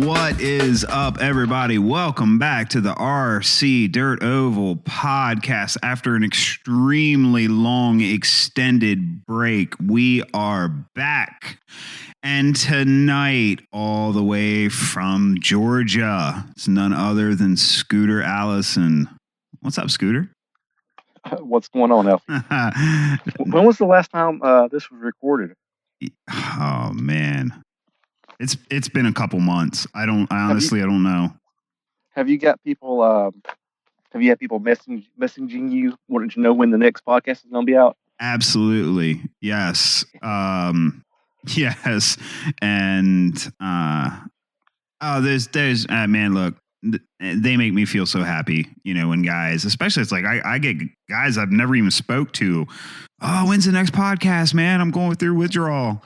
What is up, everybody? Welcome back to the RC Dirt Oval podcast. After an extremely long, extended break, we are back. And tonight, all the way from Georgia, it's none other than Scooter Allison. What's up, Scooter? What's going on, Elfie? When was the last time this was recorded? Oh, man. It's been a couple months. I honestly don't know. Have you got people? Have you had people messaging you, wanting to know when the next podcast is going to be out? Absolutely, yes, yes, and there's man, look, they make me feel so happy. You know, when guys, especially, it's like I get guys I've never even spoke to. Oh, when's the next podcast, man? I'm going through withdrawal.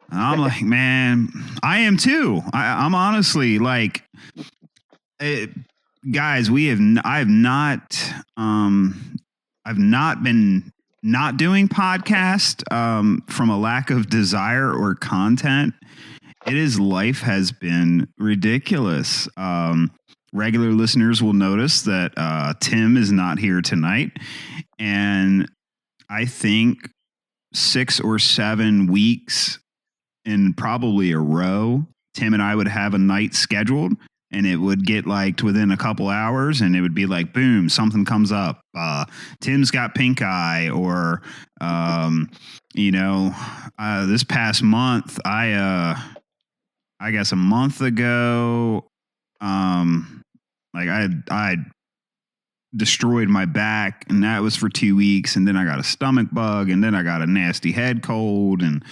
I'm like, man, I am too. I'm honestly like, guys, I've not been not doing podcast from a lack of desire or content. Life has been ridiculous. Regular listeners will notice that Tim is not here tonight, and I think 6 or 7 weeks in probably a row, Tim and I would have a night scheduled, and it would get like within a couple hours, and it would be like, boom, something comes up. Tim's got pink eye, or this past month, I guess a month ago, I destroyed my back, and that was for 2 weeks, and then I got a stomach bug, and then I got a nasty head cold, and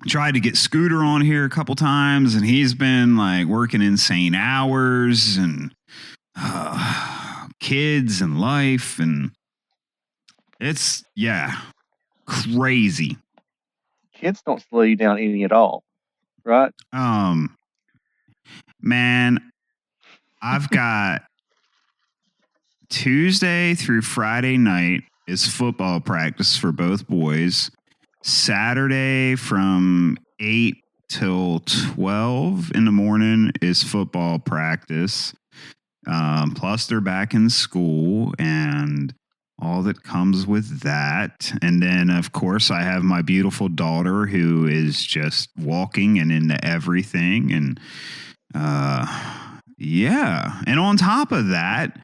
tried to get Scooter on here a couple times, and he's been like working insane hours, and kids and life, and it's crazy. Kids don't slow you down any at all, right? Man, I've got Tuesday through Friday night is football practice for both boys. Saturday from 8 till 12 in the morning is football practice. Plus they're back in school and all that comes with that. And then, of course, I have my beautiful daughter who is just walking and into everything. And and on top of that,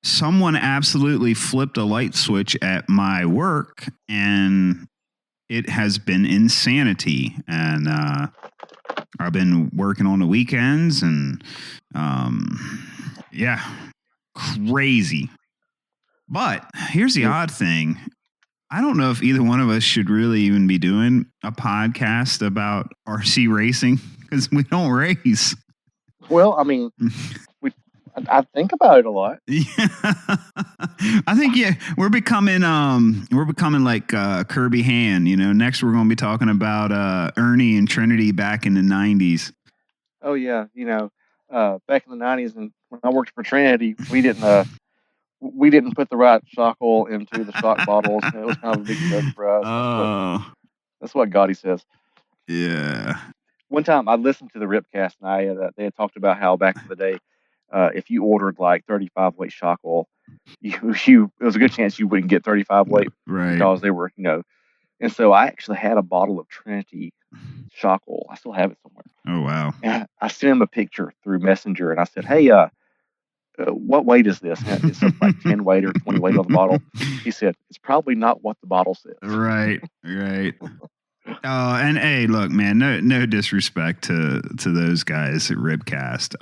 someone absolutely flipped a light switch at my work, and it has been insanity. And I've been working on the weekends, and crazy. But here's the odd thing. I don't know if either one of us should really even be doing a podcast about RC racing, because we don't race. Well, I mean, I think about it a lot. Yeah, I think we're becoming like Kirby Han. You know, next we're going to be talking about Ernie and Trinity back in the 90s. Oh yeah, back in the 90s, and when I worked for Trinity, we didn't put the right shock oil into the shock bottles. It was kind of a big joke for us. That's what Gotti says. Yeah. One time I listened to the Ripcast, and they had talked about how back in the day, if you ordered like 35 weight shock oil, it was a good chance you wouldn't get 35 weight, right? Because they were, And so I actually had a bottle of Trinity shock oil. I still have it somewhere. Oh wow! And I sent him a picture through Messenger, and I said, "Hey, what weight is this?" And it said like 10 weight or 20 weight on the bottle. He said, "It's probably not what the bottle says." Right. And hey, look, man, no disrespect to those guys at Ripcast.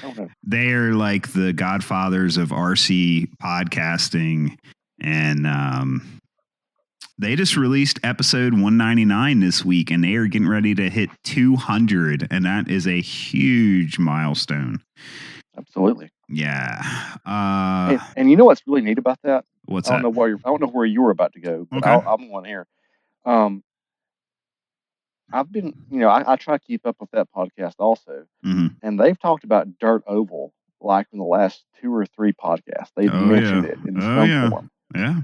Okay. They are like the godfathers of RC podcasting, and they just released episode 199 this week, and they are getting ready to hit 200, and that is a huge milestone. Absolutely. Yeah. And you know what's really neat about that? What's I that? don't know where you were about to go, but Okay. I'm one here. I've been, I try to keep up with that podcast also, and they've talked about Dirt Oval like in the last 2 or 3 podcasts. They've mentioned it in some form. Yeah.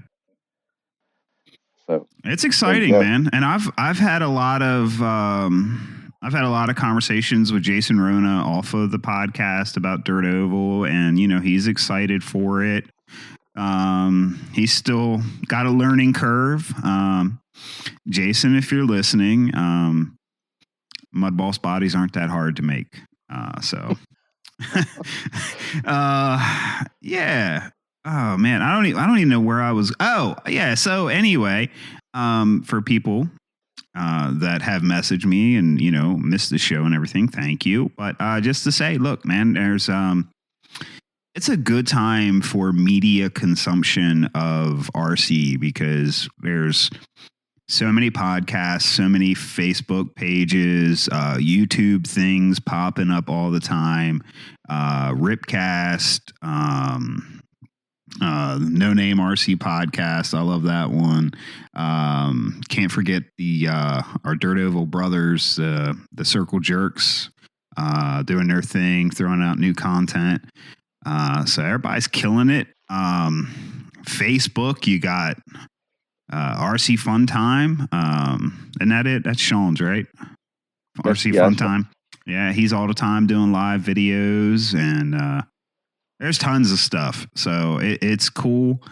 So it's exciting, man. And I've had a lot of I've had a lot of conversations with Jason Rona off of the podcast about Dirt Oval, and he's excited for it. He's still got a learning curve. Jason, if you're listening, mud boss bodies aren't that hard to make. So yeah. Oh man, I don't even know where I was. Oh yeah. So anyway, for people that have messaged me and missed the show and everything, thank you. But just to say, look, man, there's it's a good time for media consumption of RC because there's so many podcasts, so many Facebook pages, YouTube things popping up all the time. Ripcast, No Name RC podcast. I love that one. Can't forget our Dirt Oval brothers, the Circle Jerks, doing their thing, throwing out new content. So everybody's killing it. Facebook, you got RC Fun Time. Isn't that it? That's Sean's, right? RC Fun Time. Yeah, he's all the time doing live videos, and there's tons of stuff. So it's cool.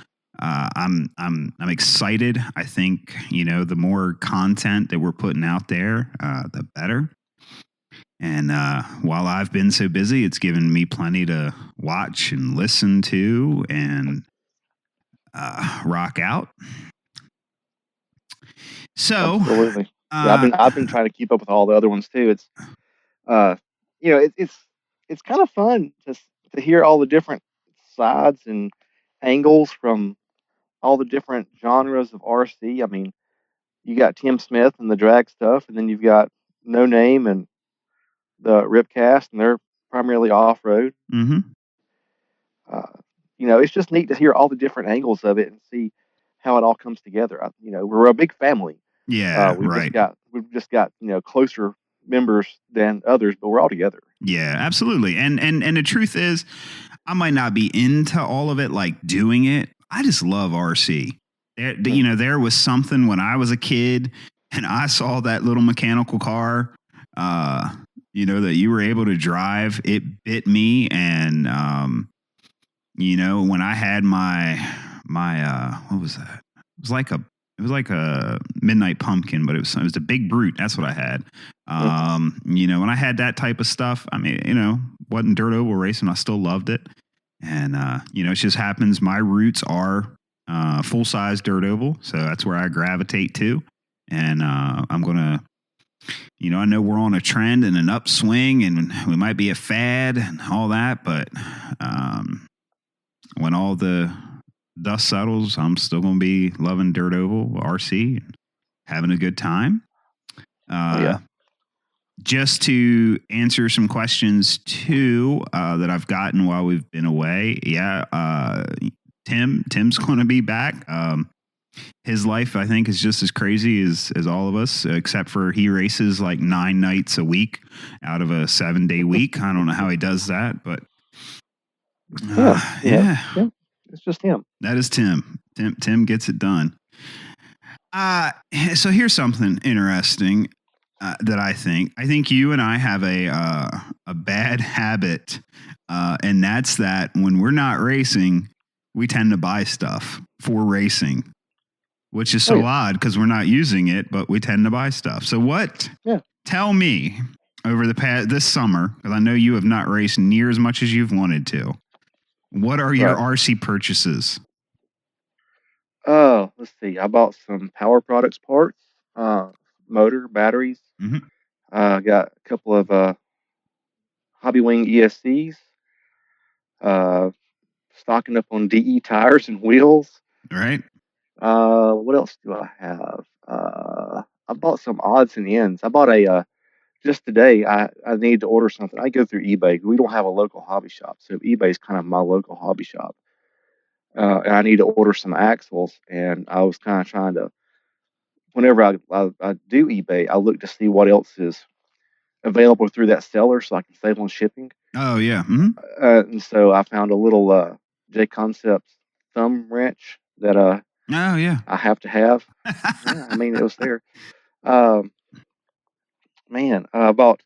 I'm excited. I think the more content that we're putting out there, the better. And while I've been so busy, it's given me plenty to watch and listen to and rock out. So absolutely, I've been trying to keep up with all the other ones too. It's it's kind of fun to hear all the different sides and angles from all the different genres of RC. I mean, you got Tim Smith and the drag stuff, and then you've got No Name and the Ripcast, and they're primarily off road. Mm-hmm. It's just neat to hear all the different angles of it and see how it all comes together. We're a big family. Yeah, we've just got closer members than others, but we're all together. Yeah, absolutely. And the truth is, I might not be into all of it, like doing it. I just love RC. There was something when I was a kid and I saw that little mechanical car, that you were able to drive. It bit me, and when I had my what was that? It was like a Midnight Pumpkin, but it was a Big Brute. That's what I had. When I had that type of stuff, I mean, wasn't dirt oval racing. I still loved it. And, it just happens. My roots are full size dirt oval. So that's where I gravitate to. And I'm going to, I know we're on a trend and an upswing and we might be a fad and all that. But when all the dust settles, I'm still going to be loving dirt oval RC and having a good time. Just to answer some questions too that I've gotten while we've been away. Yeah, Tim's going to be back. His life, I think, is just as crazy as all of us, except for he races like 9 nights a week out of a 7-day week. I don't know how he does that, but yeah, it's just him. That is Tim. Tim gets it done. So here's something interesting that I think you and I have a bad habit, and that's that when we're not racing, we tend to buy stuff for racing, which is so odd because we're not using it, but we tend to buy stuff. So what? Yeah. Tell me over this summer, because I know you have not raced near as much as you've wanted to. What are your RC purchases? Let's see. I bought some power products parts, motor, batteries. Mm-hmm. Got a couple of Hobbywing ESCs. Stocking up on DE tires and wheels. Right. What else do I have? I bought some odds and ends. I bought just today. I need to order something. I go through eBay. We don't have a local hobby shop, so eBay is kind of my local hobby shop. And I need to order some axles, and I was kind of trying to. Whenever I do eBay, I look to see what else is available through that seller, so I can save on shipping. Oh yeah. Mm-hmm. And so I found a little J Concepts thumb wrench that oh yeah, I have to have. Yeah, I mean, it was there. Man, I bought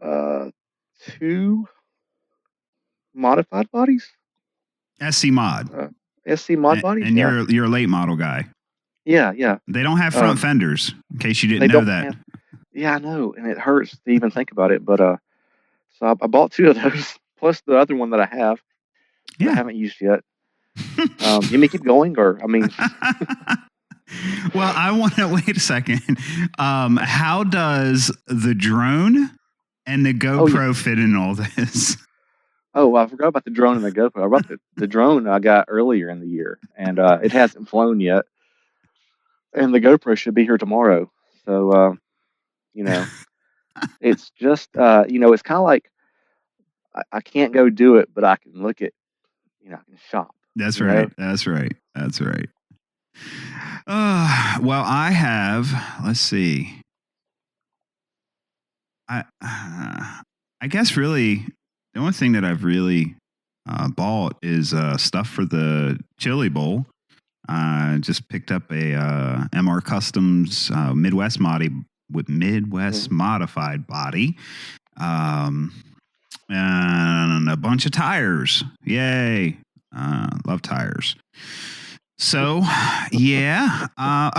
2 modified bodies. SC Mod. SC Mod bodies. And yeah. you're a late model guy. Yeah. They don't have front fenders, in case you didn't They know don't that. have. Yeah, I know, and it hurts to even think about it. But so I bought 2 of those, plus the other one that I have that I haven't used yet. You may keep going, or I mean. Well, I want to wait a second. How does the drone and the GoPro fit in all this? Oh, I forgot about the drone and the GoPro. I brought the drone I got earlier in the year, and it hasn't flown yet. And the GoPro should be here tomorrow. So, it's just, it's kind of like I can't go do it, but I can look at, I can shop. That's right. That's right. That's right. Well, I have, let's see. I guess really the only thing that I've really bought is stuff for the Chili Bowl. I just picked up a MR Customs Midwest modified body, and a bunch of tires. Yay! Love tires. So yeah. I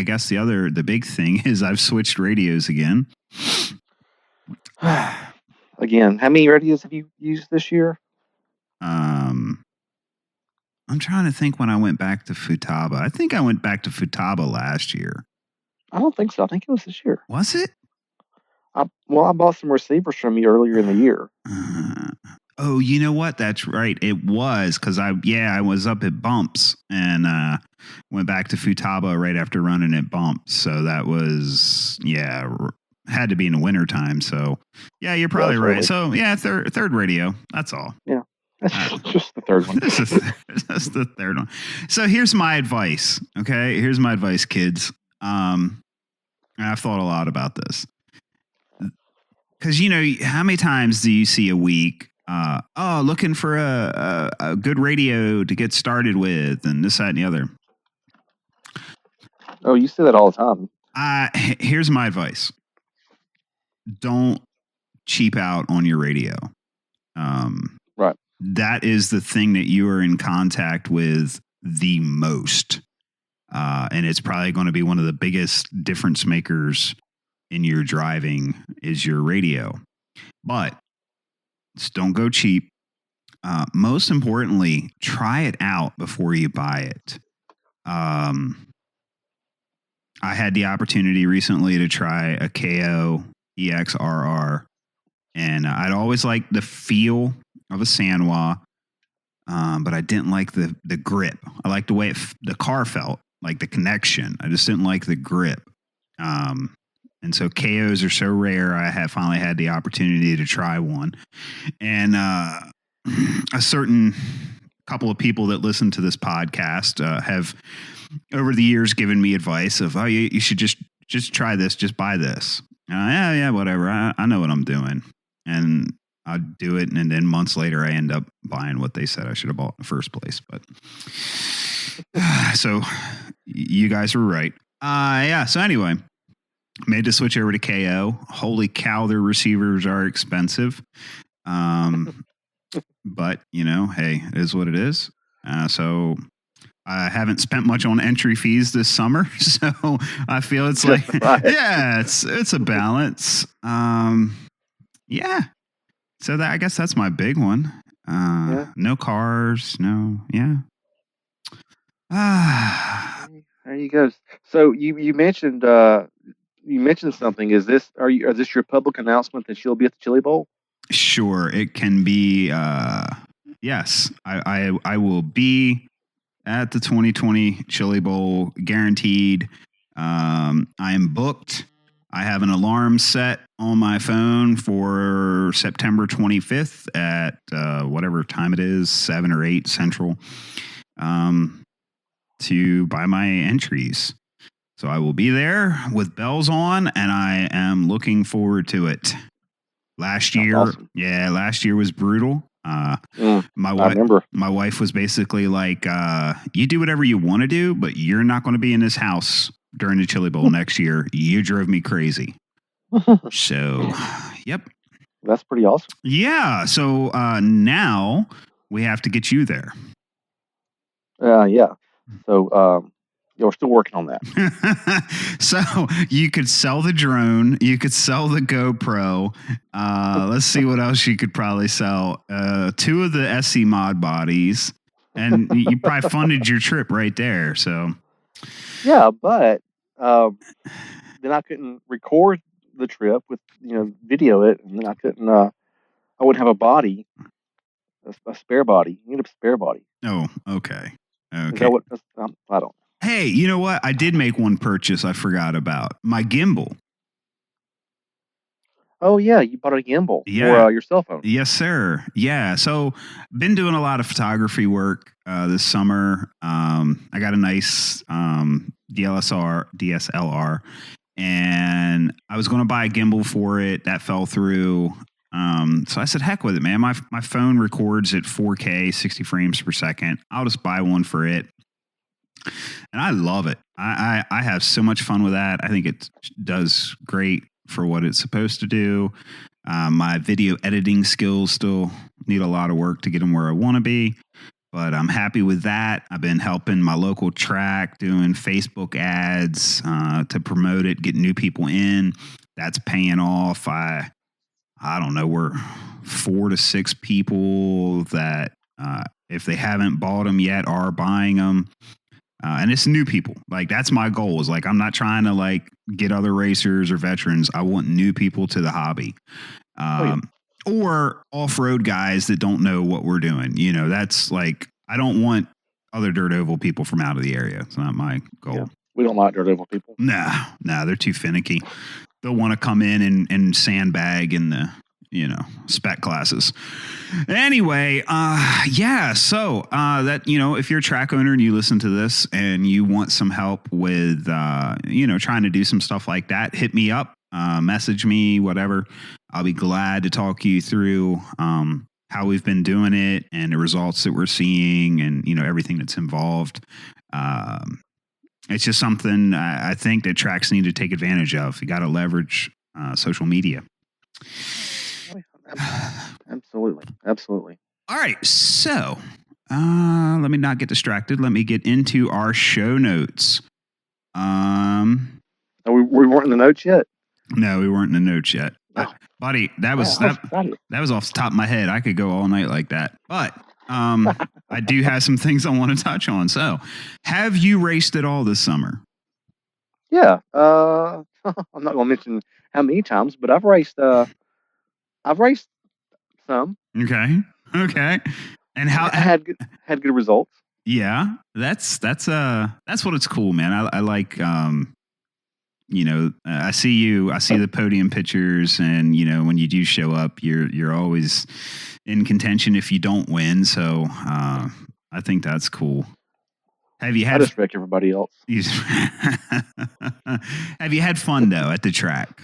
guess the big thing is I've switched radios again. Again, how many radios have you used this year? I'm trying to think when I went back to Futaba. I think I went back to Futaba last year. I don't think so. I think it was this year. Was it? I bought some receivers from you earlier in the year. Oh, you know what? That's right. It was because I was up at Bumps and went back to Futaba right after running at Bumps. So that was had to be in the wintertime. So yeah, you're probably right. Early. So yeah, third radio. That's all. Yeah. That's just the third one. That's the third one. So here's my advice. Okay, here's my advice, kids. And I've thought a lot about this because how many times do you see a week? Looking for a good radio to get started with, and this, that, and the other. Oh, you say that all the time. Here's my advice: don't cheap out on your radio. Right. That is the thing that you are in contact with the most. And it's probably going to be one of the biggest difference makers in your driving is your radio. But just don't go cheap. Most importantly, try it out before you buy it. I had the opportunity recently to try a KO EXRR, and I'd always liked the feel of a Sanwa, but I didn't like the grip. I liked the way the car felt, like the connection. I just didn't like the grip. And so KOs are so rare. I finally had the opportunity to try one, and a certain couple of people that listen to this podcast have over the years given me advice of, oh, you should just try this, just buy this. Whatever. I know what I'm doing, and I do it, and then months later I end up buying what they said I should have bought in the first place. But so you guys were right. So anyway, made the switch over to KO. Holy cow, their receivers are expensive. But hey, it is what it is. So I haven't spent much on entry fees this summer, so I feel it's like, it's a balance. So I guess that's my big one. No cars, There you go. So you mentioned something. Is this your public announcement that you'll be at the Chili Bowl? Sure, it can be. Yes, I will be at the 2020 Chili Bowl, guaranteed. I am booked. I have an alarm set on my phone for September 25th at whatever time it is, 7 or 8 Central, to buy my entries. So I will be there with bells on, and I am looking forward to it. Last year was brutal. My wife was basically like, you do whatever you want to do, but you're not going to be in this house during the Chili Bowl next year. You drove me crazy. So, yep. That's pretty awesome. Yeah. So now we have to get you there. Yeah. So we're still working on that. So you could sell the drone, you could sell the GoPro. Let's see what else you could probably sell. 2 of the SC mod bodies, and you probably funded your trip right there. So yeah, but then I couldn't record the trip with video it, and then I couldn't. I wouldn't have a body, a spare body. You need a spare body. Oh, okay. Is that what? I don't. Hey, you know what? I did make one purchase I forgot about. My gimbal. Oh, yeah. You bought a gimbal Yeah. for your cell phone. Yes, sir. Yeah. So been doing a lot of photography work this summer. I got a nice DSLR, and I was going to buy a gimbal for it. That fell through. So I said, heck with it, man. My phone records at 4K, 60 frames per second. I'll just buy one for it. And I love it. I have so much fun with that. I think it does great for what it's supposed to do. My video editing skills still need a lot of work to get them where I want to be, but I'm happy with that. I've been helping my local track doing Facebook ads to promote it, get new people in. That's paying off. I don't know, we're 4 to 6 people that if they haven't bought them yet are buying them. And it's new people. Like, that's my goal, is like, I'm not trying to like get other racers or veterans. I want new people to the hobby. Or off-road guys that don't know what we're doing. You know, that's like, I don't want other dirt oval people from out of the area. It's not my goal. Yeah. We don't like dirt oval people. Nah, they're too finicky. They'll want to come in and sandbag in the, spec classes. Anyway, so that, if you're a track owner and you listen to this and you want some help with, trying to do some stuff like that, hit me up, message me, whatever. I'll be glad to talk you through how we've been doing it and the results that we're seeing and, everything that's involved. It's just something I think that tracks need to take advantage of. You got to leverage social media. Absolutely. All right. So let me not get distracted. Let me get into our show notes. We weren't in the notes yet? No, we weren't in the notes yet. Oh. Buddy, that was off the top of my head. I could go all night like that. But I do have some things I want to touch on. So, have you raced at all this summer? Yeah. I'm not going to mention how many times, but I've raced some. Okay. And how I had good results. Yeah, that's what it's cool, man. I like I see the podium pictures, and when you do show up, you're always in contention if you don't win. So I think that's cool. Have you had? I respect everybody else. Have you had fun though at the track?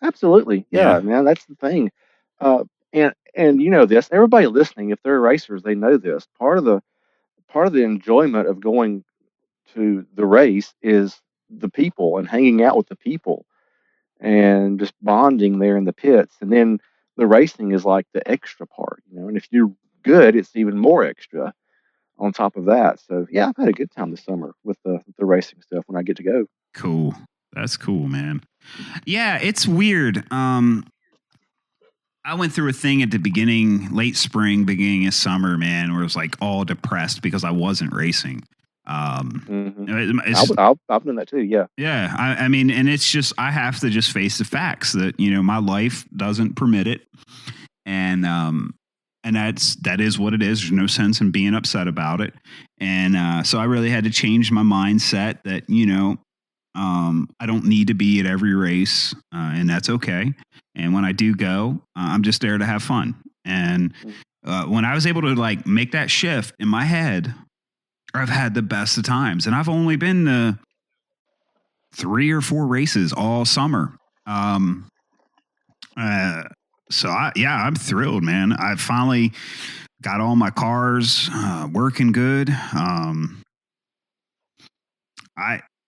Absolutely, yeah, man. That's the thing. And you know this. Everybody listening, if they're racers, they know this. Part of the enjoyment of going to the race is the people and hanging out with the people and just bonding there in the pits. And then the racing is like the extra part, And if you're good, it's even more extra on top of that. So yeah, I've had a good time this summer with the racing stuff when I get to go. Cool. That's cool, man. Yeah, it's weird. I went through a thing at the late spring, beginning of summer, man, where it was like all depressed because I wasn't racing. I've done that too. Yeah. Yeah. I mean, and it's just, I have to just face the facts that, my life doesn't permit it. And that is what it is. There's no sense in being upset about it. And so I really had to change my mindset that, I don't need to be at every race, and that's okay. And when I do go, I'm just there to have fun. And when I was able to like make that shift in my head, I've had the best of times. And I've only been to 3 or 4 races all summer. So I'm thrilled, man. I finally got all my cars working good.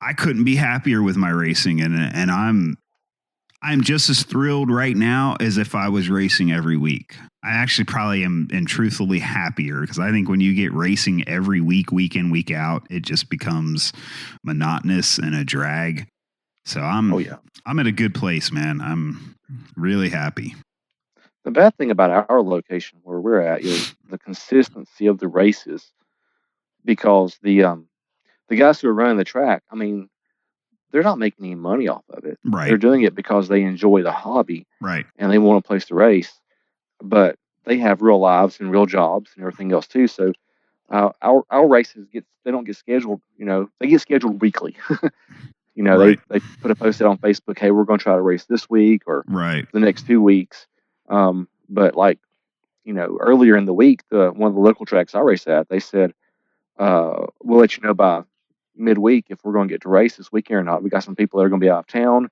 I couldn't be happier with my racing, and I'm just as thrilled right now as if I was racing every week. I actually probably am and truthfully happier, because I think when you get racing every week, week in, week out, it just becomes monotonous and a drag. So I'm at a good place, man. I'm really happy. The bad thing about our location where we're at is the consistency of the races, because the guys who are running the track, I mean, they're not making any money off of it. Right. They're doing it because they enjoy the hobby, Right. and they want a place to race. But they have real lives and real jobs and everything else too. So our races they don't get scheduled. They get scheduled weekly. Right. They put a post out on Facebook, hey, we're going to try to race this week or Right. the next 2 weeks. But earlier in the week, one of the local tracks I race at, they said, we'll let you know by midweek if we're going to get to race this weekend or not. We got some people that are going to be out of town.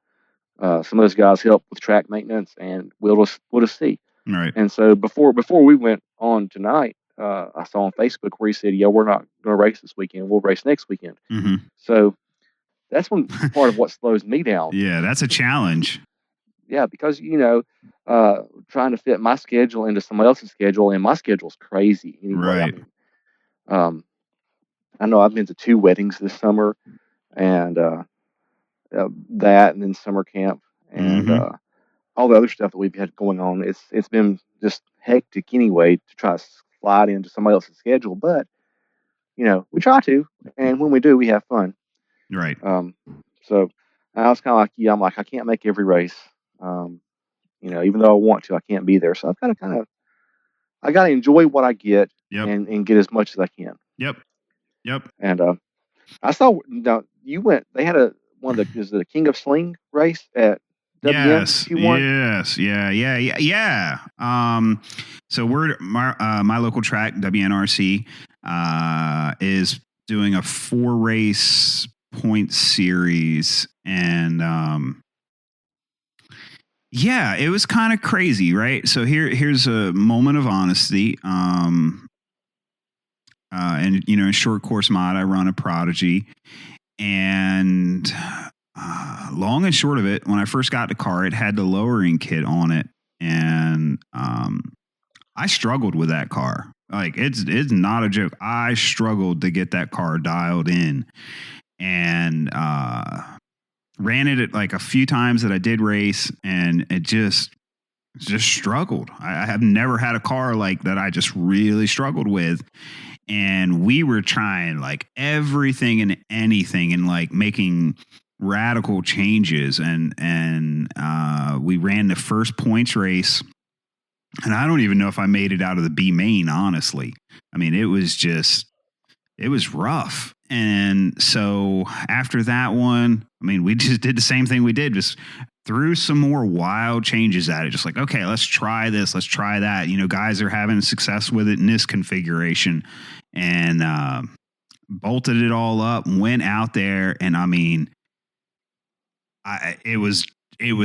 Some of those guys help with track maintenance, and we'll just see. Right. And so before we went on tonight, I saw on Facebook where he said, yeah, we're not going to race this weekend. We'll race next weekend. Mm-hmm. So that's one part of what slows me down. Yeah, that's a challenge. Yeah, because, trying to fit my schedule into somebody else's schedule, and my schedule's crazy anyway. Right. I know I've been to 2 weddings this summer, and that, and then summer camp, and all the other stuff that we've had going on. It's been just hectic anyway to try to slide into somebody else's schedule, but we try to, and when we do, we have fun. Right. So I was kind of like, I'm like, I can't make every race. Even though I want to, I can't be there. So I've got to I got to enjoy what I get. Yep. and get as much as I can. Yep. And I saw you went. They had one of the King of Sling race at WM. Yes. Yeah. So we're my local track, WNRC, is doing a 4-race point series, and yeah, it was kind of crazy, right? So here's a moment of honesty. And in short course mod, I run a Prodigy, and long and short of it, when I first got the car, it had the lowering kit on it, and I struggled with that car. Like it's not a joke. I struggled to get that car dialed in, and ran it like a few times that I did race, and it just struggled. I have never had a car like that I just really struggled with. And we were trying like everything and anything, and like making radical changes. And we ran the first points race, and I don't even know if I made it out of the B main, honestly. I mean, it was rough. And so after that one, I mean, we just did the same thing we did, just threw some more wild changes at it. Just like, okay, let's try this, let's try that. Guys are having success with it in this configuration, and bolted it all up, went out there, and I mean, it was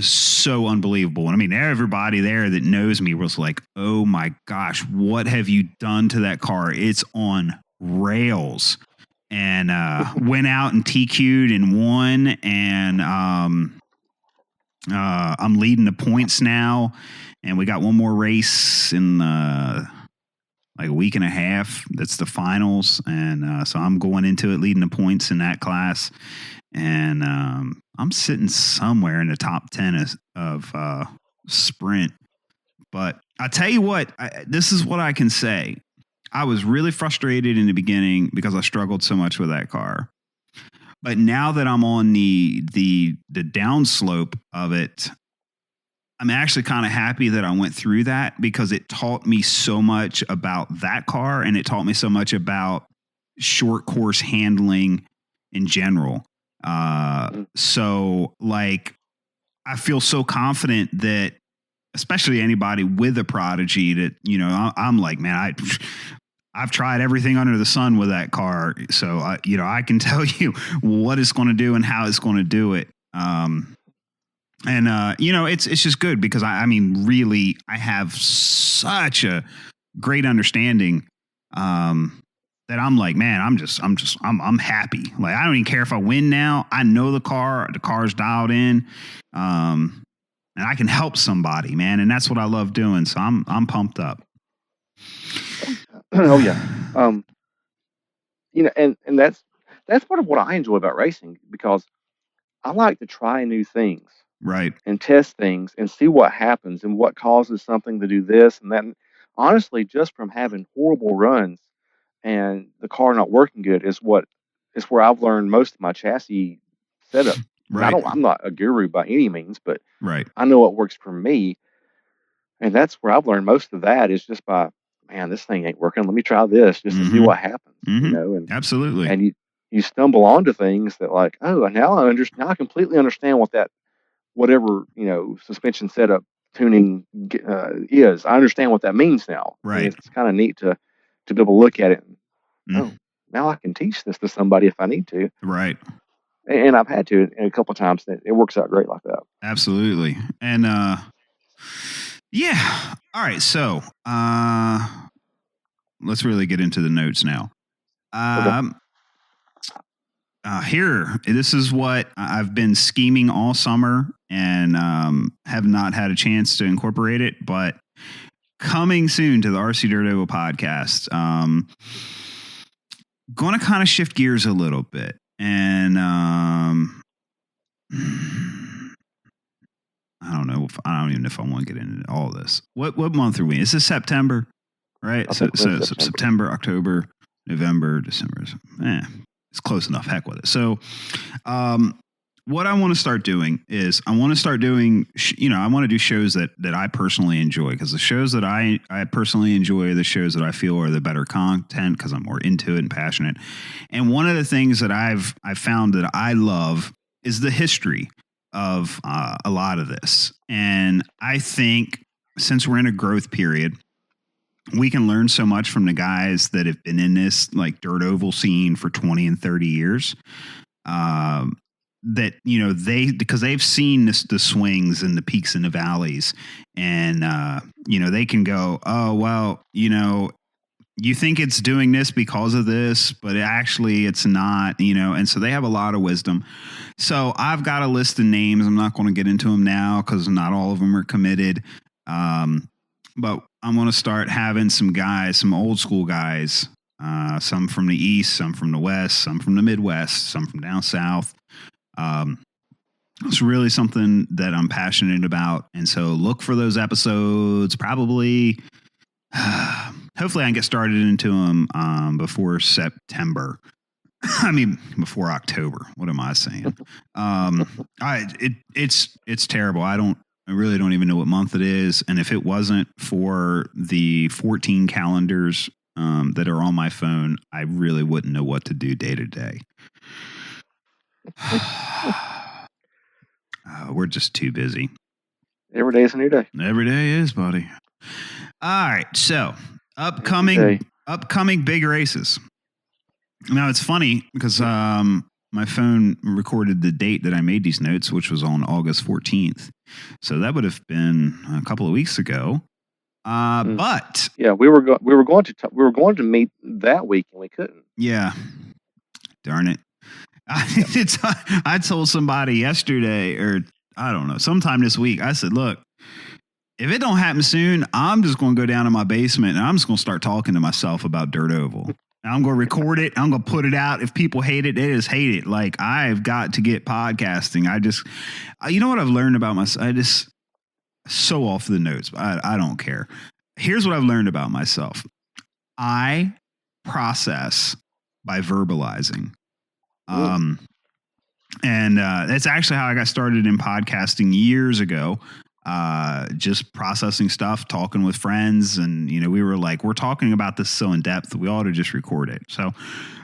so unbelievable. And I mean, everybody there that knows me was like, oh my gosh, what have you done to that car? It's on rails. And went out and TQ'd and won, and I'm leading the points now, and we got one more race in like a week and a half. That's the finals, and so I'm going into it leading the points in that class, and I'm sitting somewhere in the top 10 of sprint. But I tell you what, this is what I can say. I was really frustrated in the beginning because I struggled so much with that car. But now that I'm on the downslope of it, I'm actually kind of happy that I went through that, because it taught me so much about that car, and it taught me so much about short course handling in general. So like, I feel so confident that, especially anybody with a Prodigy, that, I'm like, man, I've tried everything under the sun with that car. So, I can tell you what it's going to do and how it's going to do it. It's just good, because I mean, really, I have such a great understanding that I'm like, man, I'm happy. Like, I don't even care if I win now. I know the car's dialed in. And I can help somebody, man. And that's what I love doing. So I'm pumped up. Oh yeah. And that's part of what I enjoy about racing, because I like to try new things Right. and test things and see what happens and what causes something to do this and that. And honestly, just from having horrible runs and the car not working good is where I've learned most of my chassis setup. Right. I'm not a guru by any means, but right. I know what works for me. And that's where I've learned most of that, is just by, man, this thing ain't working. Let me try this just to see what happens, and absolutely. And you stumble onto things that, like, oh, now I completely understand what that, whatever, suspension setup tuning is. I understand what that means now. Right. And it's kind of neat to be able to look at it. And, oh, now I can teach this to somebody if I need to. Right. And I've had to a couple of times. It works out great like that. Absolutely. And yeah. All right. So let's really get into the notes now. Here, this is what I've been scheming all summer and have not had a chance to incorporate it, but coming soon to the RC Dirt Oval podcast. Going to kind of shift gears a little bit, and I don't know. I don't even know if I want to get into all this. What month are we? This is September, right? So September, October, November, December. It's close enough. Heck with it. So, what I want to start doing is I want to do shows that I personally enjoy, because the shows that I personally enjoy are the shows that I feel are the better content, because I'm more into it and passionate. And one of the things that I've found that I love is the history of a lot of this. And I think since we're in a growth period, we can learn so much from the guys that have been in this like dirt oval scene for 20 and 30 years. That, because they've seen the swings and the peaks and the valleys, and, they can go, oh, well, you think it's doing this because of this, but actually it's not, and so they have a lot of wisdom. So I've got a list of names. I'm not going to get into them now because not all of them are committed. But I'm going to start having some guys, some old school guys, some from the East, some from the West, some from the Midwest, some from down South. It's really something that I'm passionate about. And so look for those episodes, probably, hopefully I can get started into them before September. I mean, before October. What am I saying? It's terrible. I really don't even know what month it is. And if it wasn't for the 14 calendars that are on my phone, I really wouldn't know what to do day to day. We're just too busy. Every day is a new day. Every day is, buddy. All right. So upcoming big races. Now it's funny because my phone recorded the date that I made these notes, which was on August 14th. So that would have been a couple of weeks ago. But yeah, we were going to meet that week and we couldn't. Yeah, darn it. I told somebody yesterday, or I don't know, sometime this week. I said, look, if it don't happen soon, I'm just going to go down to my basement and I'm just going to start talking to myself about Dirt Oval. I'm going to record it. I'm going to put it out. If people hate it, they just hate it. Like, I've got to get podcasting. You know what I've learned about myself? I just so off the notes, but I don't care. Here's what I've learned about myself. I process by verbalizing. And that's actually how I got started in podcasting years ago. Just processing stuff, talking with friends. And, we were like, we're talking about this so in depth, we ought to just record it. So,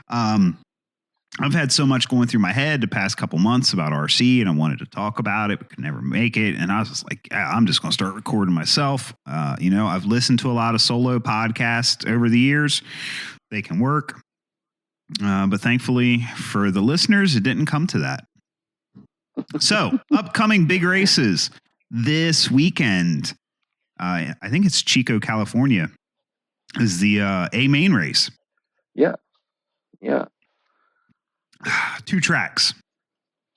I've had so much going through my head the past couple months about RC, and I wanted to talk about it, but could never make it. And I was just like, I'm just going to start recording myself. I've listened to a lot of solo podcasts over the years. They can work. But thankfully for the listeners, it didn't come to that. So upcoming big races this weekend. I think it's Chico, California is the A main race. Yeah. Yeah. 2 tracks.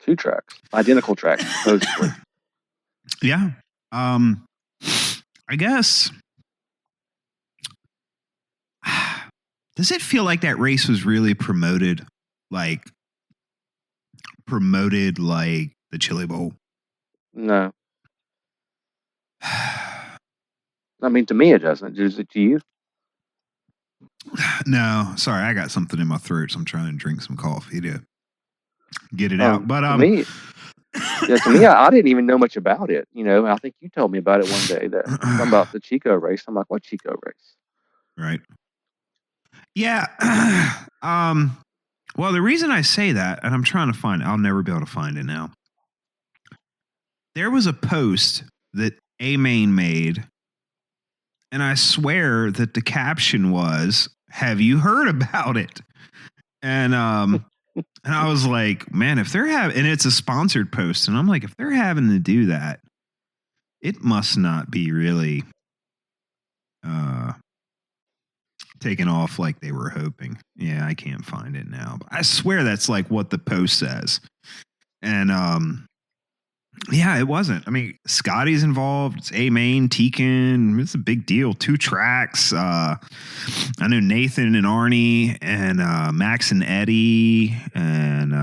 2 tracks. Identical tracks, supposedly. Yeah. I guess. Does it feel like that race was really promoted like the Chili Bowl? No. I mean, to me, it doesn't. Is it to you? No, sorry, I got something in my throat, so I'm trying to drink some coffee to get it out. But to me, I didn't even know much about it. You know, I think you told me about it one day that something about the Chico race. I'm like, what Chico race? Right. Yeah. Well, the reason I say that, and I'm trying to find it, I'll never be able to find it now. There was a post that A-Main made, and I swear that the caption was, "Have you heard about it?" And and I was like, man, if they're having, and it's a sponsored post, and I'm like, if they're having to do that, it must not be really taken off like they were hoping. Yeah, I can't find it now, but I swear that's like what the post says. And yeah, it wasn't. I mean, Scotty's involved. It's A-Main, Tekin. It's a big deal. 2 tracks. I know Nathan and Arnie and Max and Eddie and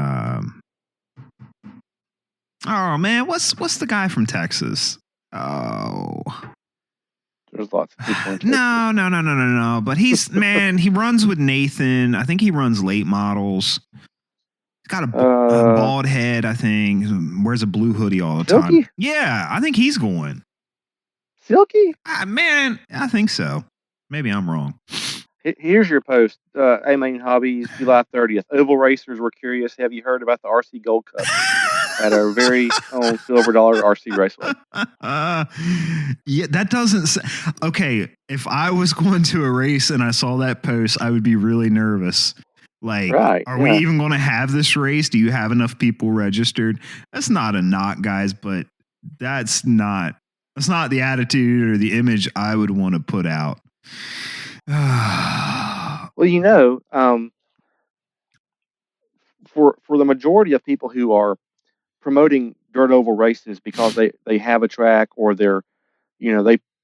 oh man, what's the guy from Texas? Oh, there's lots of people. No. But he's man. He runs with Nathan. I think he runs late models. He's got a bald head. I think wears a blue hoodie all the Silky? time. Yeah, I think he's going. Silky? Man, I think so. Maybe I'm wrong. Here's your post. A-Main Hobbies, July 30th. Oval racers were curious. Have you heard about the RC Gold Cup at our very own Silver Dollar RC Raceway? Yeah, that doesn't. Okay, if I was going to a race and I saw that post, I would be really nervous. Like, are we even going to have this race? Do you have enough people registered? That's not a knock, guys, but that's not the attitude or the image I would want to put out. Well, you know, for the majority of people who are promoting dirt oval races because they have a track or they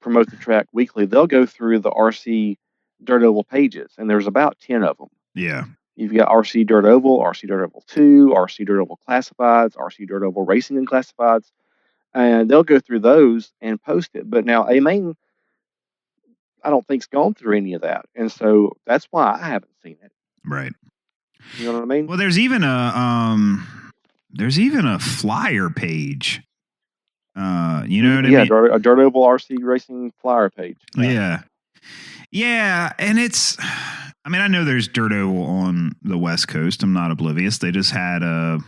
promote the track weekly, they'll go through the RC dirt oval pages, and there's about 10 of them. Yeah. You've got RC Dirt Oval, RC Dirt Oval 2, RC Dirt Oval Classifieds, RC Dirt Oval Racing and Classifieds, and they'll go through those and post it. But now A-Main, I don't think's gone through any of that, and so that's why I haven't seen it. Right. You know what I mean? Well, there's even a flyer page. You know what I mean? Yeah, a Dirt Oval RC Racing flyer page. Yeah, and it's. I mean, I know there's Dirt Oval on the West Coast. I'm not oblivious. They just had a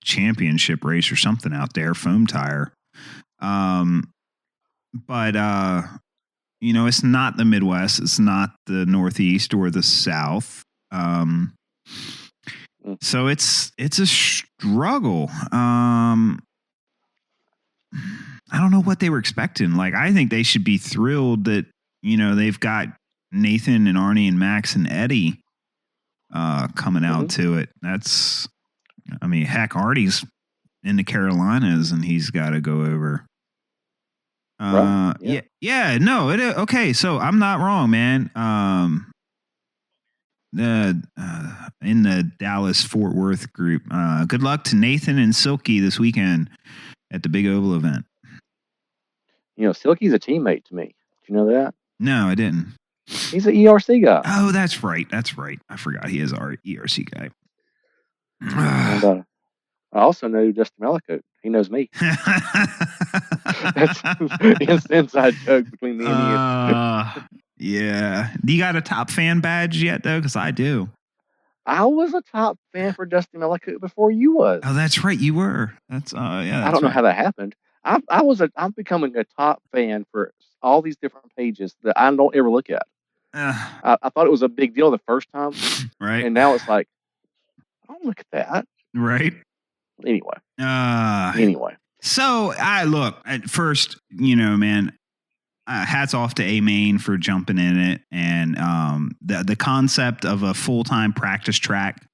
championship race or something out there, foam tire. But it's not the Midwest. It's not the Northeast or the South. So it's a struggle. I don't know what they were expecting. Like, I think they should be thrilled that, they've got Nathan and Arnie and Max and Eddie coming out to it. Heck, Arnie's in the Carolinas and he's got to go over. Okay, so I'm not wrong, man. In the Dallas-Fort Worth group. Good luck to Nathan and Silky this weekend at the Big Oval event. Silky's a teammate to me. Did you know that? No, I didn't. He's an ERC guy. Oh, that's right. I forgot he is our ERC guy. And, I also know Justin Melicote. He knows me. That's an inside joke between me and you. Yeah. Do you got a top fan badge yet, though? Because I do. I was a top fan for Justin Melicote before you was. Oh, that's right. You were. That's I don't know how that happened. I'm becoming a top fan for all these different pages that I don't ever look at. I thought it was a big deal the first time. Right. And now it's like, I don't look at that. Right. Anyway. So I look at first, man, hats off to A-Main for jumping in it, and the concept of a full-time practice track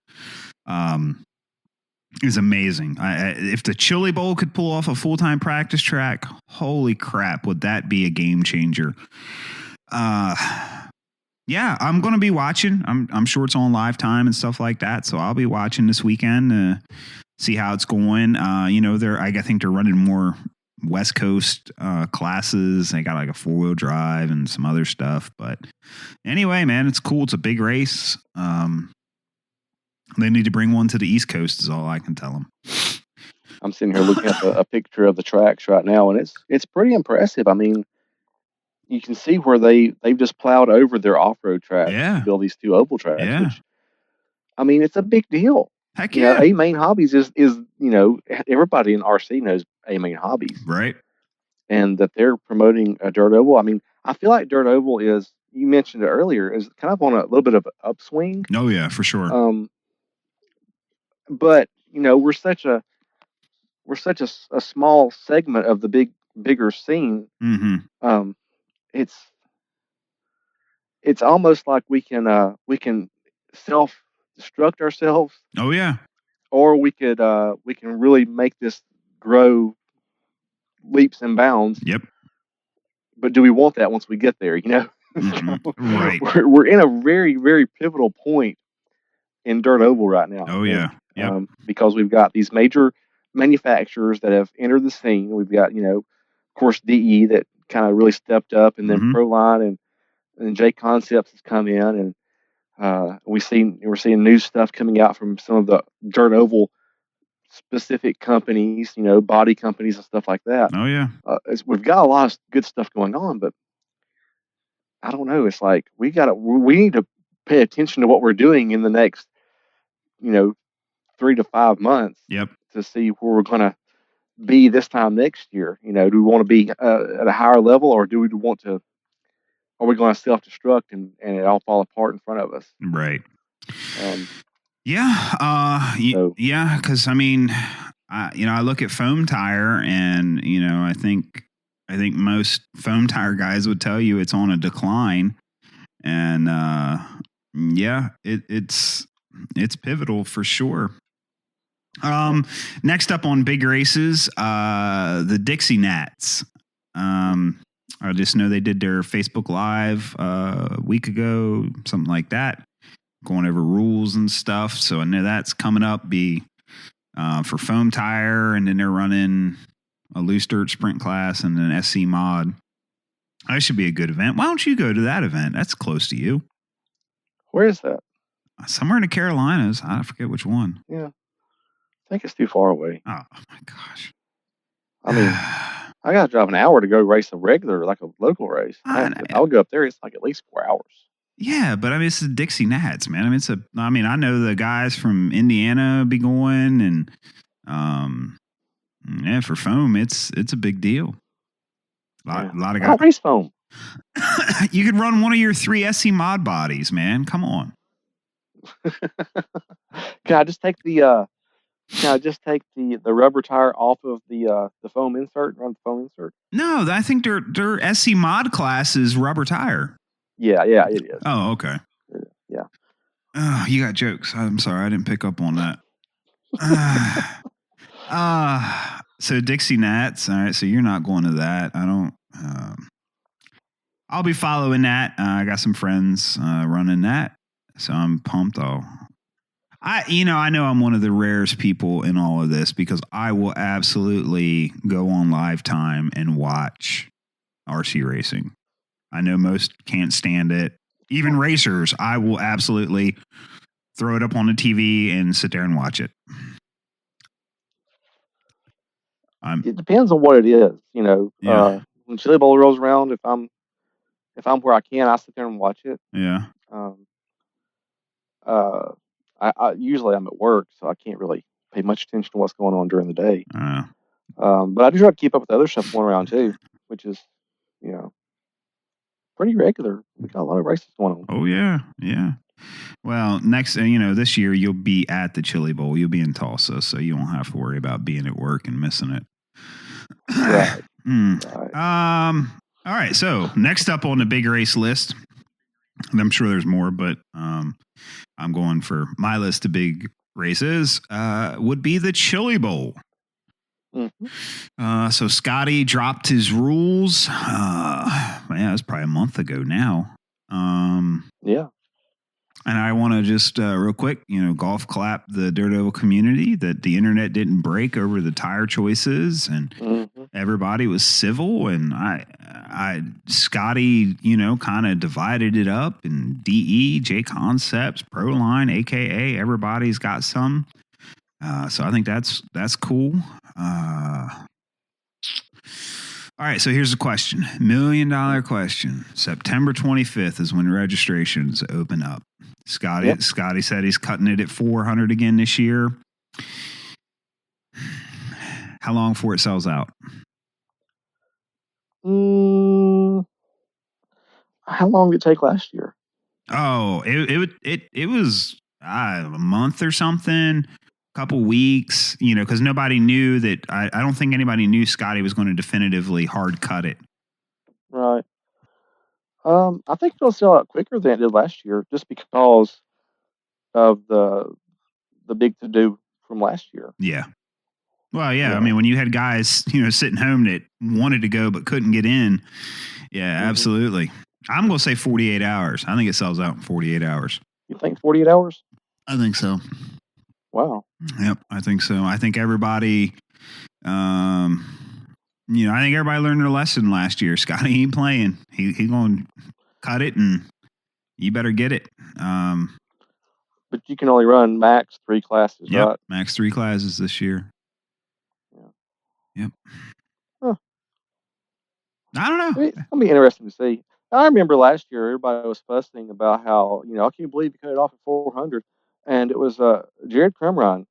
is amazing. If the Chili Bowl could pull off a full-time practice track, holy crap, would that be a game changer? Yeah, I'm going to be watching. I'm sure it's on Live Time and stuff like that, so I'll be watching this weekend to see how it's going. I think they're running more West Coast classes. They got like a 4-wheel drive and some other stuff. But anyway, man, it's cool. It's a big race. They need to bring one to the East Coast is all I can tell them. I'm sitting here looking at a picture of the tracks right now, and it's pretty impressive. I mean, you can see where they've just plowed over their off-road tracks to build these 2 oval tracks. Yeah. Which, I mean, it's a big deal. Heck yeah. A-Main Hobbies is everybody in RC knows A-Main Hobbies, right? And that they're promoting a dirt oval. I mean, I feel like dirt oval is, you mentioned it earlier, is kind of on a little bit of an upswing. Oh yeah, for sure. But we're such a small segment of the bigger scene. Mm-hmm. It's almost like we can self-destruct ourselves. Oh yeah. Or we can really make this grow leaps and bounds. Yep. But do we want that once we get there? Mm-hmm. Right. We're in a very, very pivotal point in dirt oval right now. Oh yeah. Yep. Because we've got these major manufacturers that have entered the scene. We've got, of course, DE that kind of really stepped up, and then Proline and J Concepts has come in, and we're seeing new stuff coming out from some of the dirt oval specific companies, body companies and stuff like that. Oh yeah. We've got a lot of good stuff going on, but I don't know. It's like we need to pay attention to what we're doing in the next, 3 to 5 months. Yep. To see where we're going to be this time next year. Do we want to be at a higher level, or do we want to? Are we going to self-destruct and it all fall apart in front of us? Right. Yeah. Yeah. Because I mean, I look at Foam Tire, and I think most foam tire guys would tell you it's on a decline, and it's pivotal for sure. Next up on big races, the Dixie Nats. I just know they did their Facebook Live a week ago, something like that, going over rules and stuff. So I know that's coming up. For Foam Tire, and then they're running a loose dirt sprint class and an SC mod. That should be a good event. Why don't you go to that event? That's close to you. Where is that? Somewhere in the Carolinas. I forget which one. Yeah. I think it's too far away. Oh my gosh. I mean, I got to drive an hour to go race a regular, like a local race. I'll go up there. It's like at least 4 hours. Yeah, but I mean, it's the Dixie Nats, man. I mean, I know the guys from Indiana be going, and for foam, it's a big deal. A lot of guys. I don't race foam. You could run one of your 3 SC mod bodies, man. Come on. Can I just take the rubber tire off of the foam insert and run the foam insert? No, I think their SC mod class is rubber tire. Yeah, it is. Oh, okay. Yeah. Oh, you got jokes. I'm sorry, I didn't pick up on that. So Dixie Nats. All right, so you're not going to that. I don't. I'll be following that. I got some friends running that, so I'm pumped. I know I'm one of the rarest people in all of this, because I will absolutely go on Live Time and watch RC racing. I know most can't stand it. Even racers, I will absolutely throw it up on the TV and sit there and watch it. It depends on what it is, when Chili Bowl rolls around, if I'm where I can, I sit there and watch it. Yeah. I usually I'm at work, so I can't really pay much attention to what's going on during the day. But I do try to keep up with the other stuff going around too, which is, pretty regular. We got a lot of races going on. Oh yeah. Well, next, this year you'll be at the Chili Bowl. You'll be in Tulsa, so you won't have to worry about being at work and missing it. Right. Right. All right. So next up on the big race list, and I'm sure there's more, but I'm going for my list of big races, would be the Chili Bowl. Mm-hmm. So Scotty dropped his rules. Yeah, it was probably a month ago now. Yeah. And I want to just real quick, golf clap the Daredevil community that the internet didn't break over the tire choices, and everybody was civil. And Scotty, kind of divided it up, and DE, J Concepts, Proline, AKA, everybody's got some. So I think that's cool. All right, so here's the question. $1 million question. September 25th is when registrations open up. Scotty said he's cutting it at 400 again this year. How long before it sells out? How long did it take last year? Oh, it was a month or something, couple weeks, because nobody knew that. I don't think anybody knew Scotty was going to definitively hard cut it. Right. I think it'll sell out quicker than it did last year, just because of the big to do from last year. Yeah. Well, yeah. I mean, when you had guys, sitting home that wanted to go but couldn't get in, yeah, absolutely. I'm going to say 48 hours. I think it sells out in 48 hours. You think 48 hours? I think so. Wow. Yep, I think so. I think everybody, I think everybody learned their lesson last year. Scotty ain't playing. He going to cut it, and you better get it. But you can only run max 3 classes, right? Max 3 classes this year. Yeah. Yep. Huh. I don't know. It'll be interesting to see. I remember last year everybody was fussing about how, I can't believe you cut it off at 400. And it was Jared Crumrine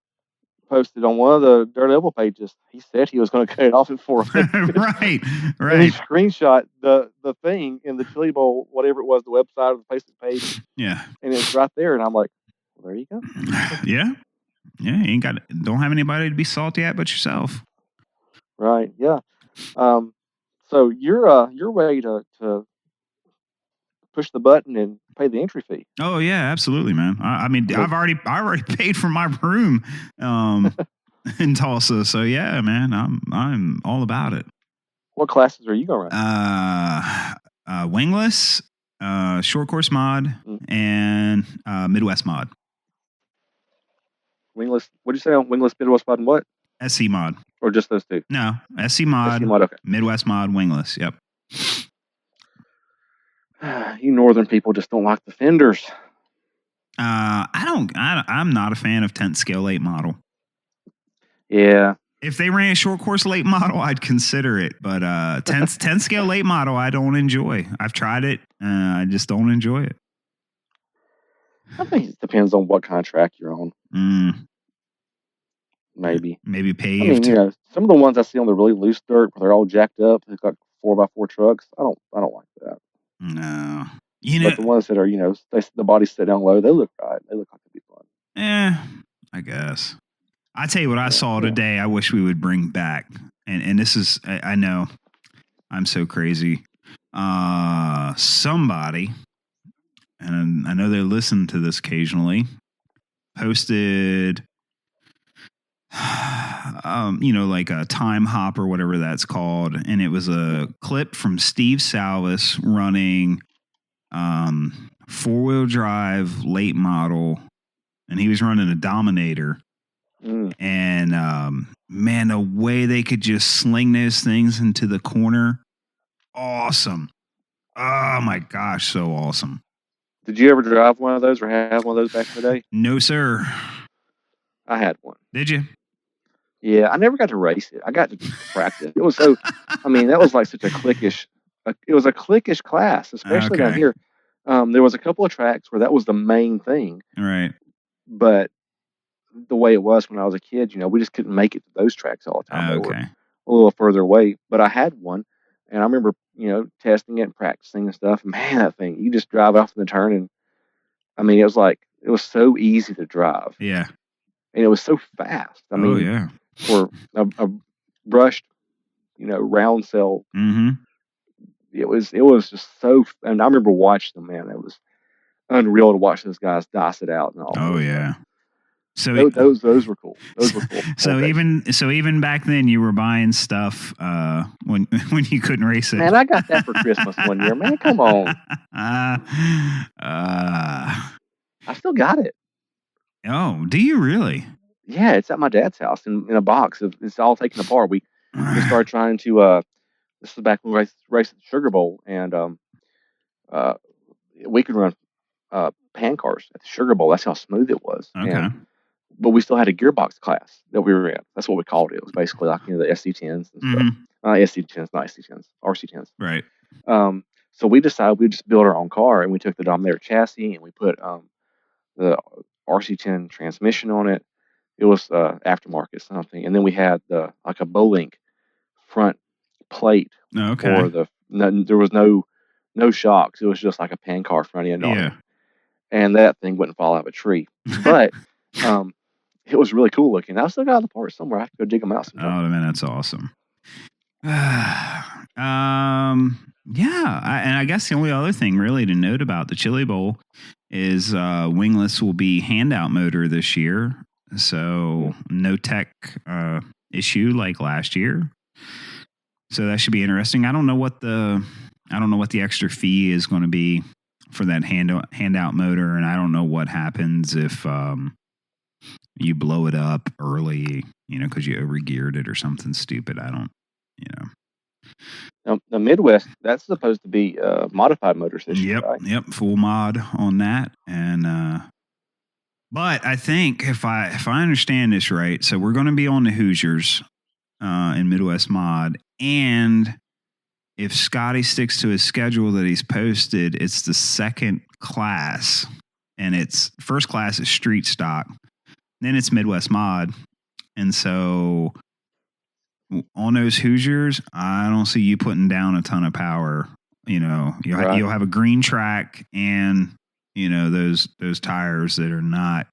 posted on one of the Daredevil pages. He said he was going to cut it off at 400. Right. And he screenshot the thing in the Chili Bowl, whatever it was, the website or the Facebook page. Yeah. And it's right there. And I'm like, well, there you go. Yeah. Yeah. You don't have anybody to be salty at but yourself. Right. Yeah. So you're ready to push the button and pay the entry fee. Oh yeah, absolutely, man. I mean, I already paid for my room in Tulsa, so yeah, man, I'm all about it. What classes are you going to run? Wingless, short course mod, and Midwest mod. Wingless. What did you say on Wingless, Midwest mod, and what? SC mod. Or just those two? No, SC mod. Okay. Midwest mod, wingless. Yep. You northern people just don't like the fenders. I'm not a fan of 10th scale late model. Yeah. If they ran a short course late model, I'd consider it. But 10th scale late model, I don't enjoy. I've tried it. I just don't enjoy it. I think it depends on what contract you're on. Maybe paved. I mean, some of the ones I see on the really loose dirt where they're all jacked up, they've got 4x4 trucks. I don't like that. No. But the ones that are, the bodies sit down low, they look right. They look like they'd be fun. I guess. I tell you what I saw today. I wish we would bring back, and this is, I know, I'm so crazy. Somebody, and I know they listen to this occasionally, posted, like a time hop or whatever that's called, and it was a clip from Steve Salvis running 4-wheel drive late model, and he was running a Dominator. And man, the way they could just sling those things into the corner, awesome. Oh my gosh, so awesome. Did you ever drive one of those or have one of those back in the day? No, sir. I had one. Did you? Yeah, I never got to race it. I got to practice. It was so, that was like such a cliquish, it was a cliquish class, especially down here. There was a couple of tracks where that was the main thing. Right. But the way it was when I was a kid, we just couldn't make it to those tracks all the time. They were a little further away. But I had one, and I remember, testing it and practicing and stuff. Man, that thing, you just drive off in the turn, and it was so easy to drive. Yeah. And it was so fast. For a brushed, round cell it was just so. And I remember watching them. Man, it was unreal to watch those guys dice it out and all. Oh yeah. So those were cool. Those were cool. So even back then, you were buying stuff when you couldn't race it. Man, I got that for Christmas one year. Man, come on. I still got it. Oh, do you really? Yeah, it's at my dad's house in a box. It's all taken apart. We started trying to. This was back when we raced at the Sugar Bowl, and we could run pan cars at the Sugar Bowl. That's how smooth it was. Okay. But we still had a gearbox class that we were in. That's what we called it. It was basically like the SC10s and stuff. SC10s, not SC10s, RC10s. Right. So we decided we'd just build our own car, and we took the Dominator chassis and we put the RC10 transmission on it. It was aftermarket something, and then we had like a Bolink front plate. Okay. There was no shocks. It was just like a pan car front end on it, and that thing wouldn't fall out of a tree. But it was really cool looking. I still got the parts somewhere. I have to go dig them out sometime. Oh man, that's awesome. And I guess the only other thing really to note about the Chili Bowl is wingless will be handout motor this year, so no tech issue like last year. So that should be interesting. I don't know what the extra fee is going to be for that handout motor, and I don't know what happens if you blow it up early, because you overgeared it or something stupid. I don't, Now, the Midwest, that's supposed to be modified motors this year, right? Yep, full mod on that. And but I think if I understand this right, so we're going to be on the Hoosiers in Midwest Mod, and if Scotty sticks to his schedule that he's posted, it's the second class, and it's first class is street stock, then it's Midwest Mod, and so on those Hoosiers, I don't see you putting down a ton of power. You'll have a green track and those tires that are not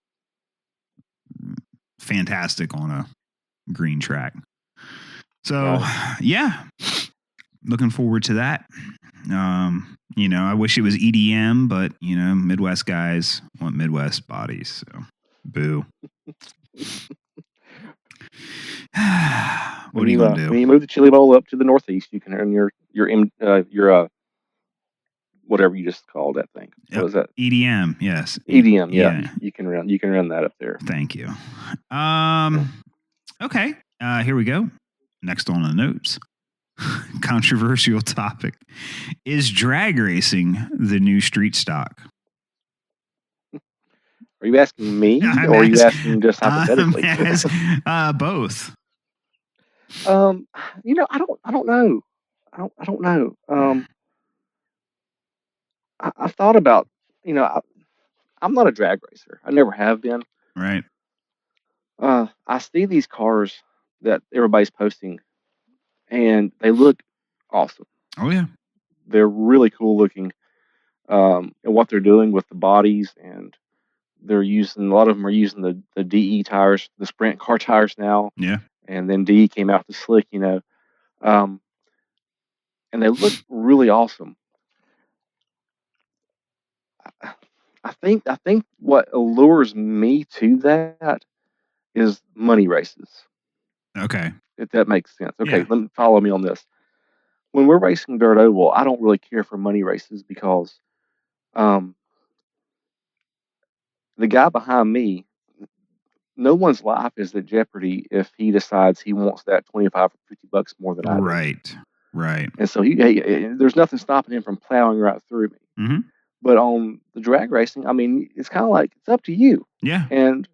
fantastic on a green track. So yeah, looking forward to that. I wish it was EDM, but Midwest guys want Midwest bodies. So boo. What are you gonna do? When you move the Chili Bowl up to the Northeast, you can earn your whatever you just called that thing. What was that? EDM, yes. EDM, yeah. You can run that up there. Thank you. Okay. Here we go. Next on the notes. Controversial topic. Is drag racing the new street stock? Are you asking me, or are you asking just hypothetically? Both. I don't know. I don't know. I've thought about, I'm not a drag racer. I never have been. Right. I see these cars that everybody's posting, and they look awesome. Oh yeah. They're really cool looking. And what they're doing with the bodies, and a lot of them are using the DE tires, the sprint car tires now. Yeah. And then DE came out the slick, and they look really awesome. I think what allures me to that is money races. Okay. If that makes sense. Okay, Let me follow me on this. When we're racing dirt oval, I don't really care for money races because the guy behind me, no one's life is at jeopardy if he decides he wants that $25 or $50 more than I do. Right. And so there's nothing stopping him from plowing right through me. Mm-hmm. But on the drag racing, I mean, it's kind of like it's up to you. Yeah. And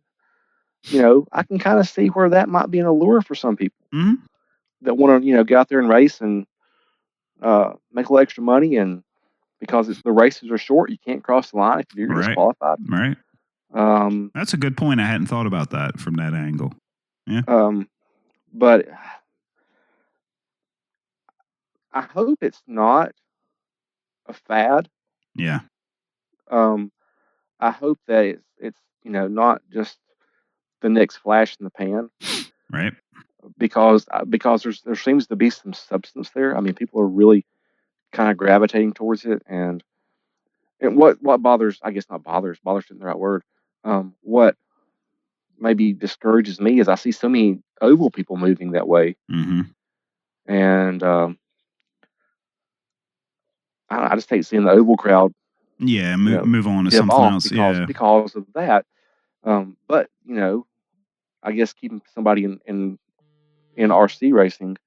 I can kind of see where that might be an allure for some people that want to get out there and race and make a little extra money. And because the races are short, you can't cross the line if you're disqualified. Right. That's a good point. I hadn't thought about that from that angle. Yeah. But I hope it's not a fad. Yeah. I hope that it's not just the next flash in the pan. Right. Because there seems to be some substance there. I mean, people are really kind of gravitating towards it. And what bothers, I guess not bothers isn't the right word. What maybe discourages me is I see so many oval people moving that way, and I just hate seeing the oval crowd. Yeah, move on to dip something off else. because of that. But I guess keeping somebody in RC racing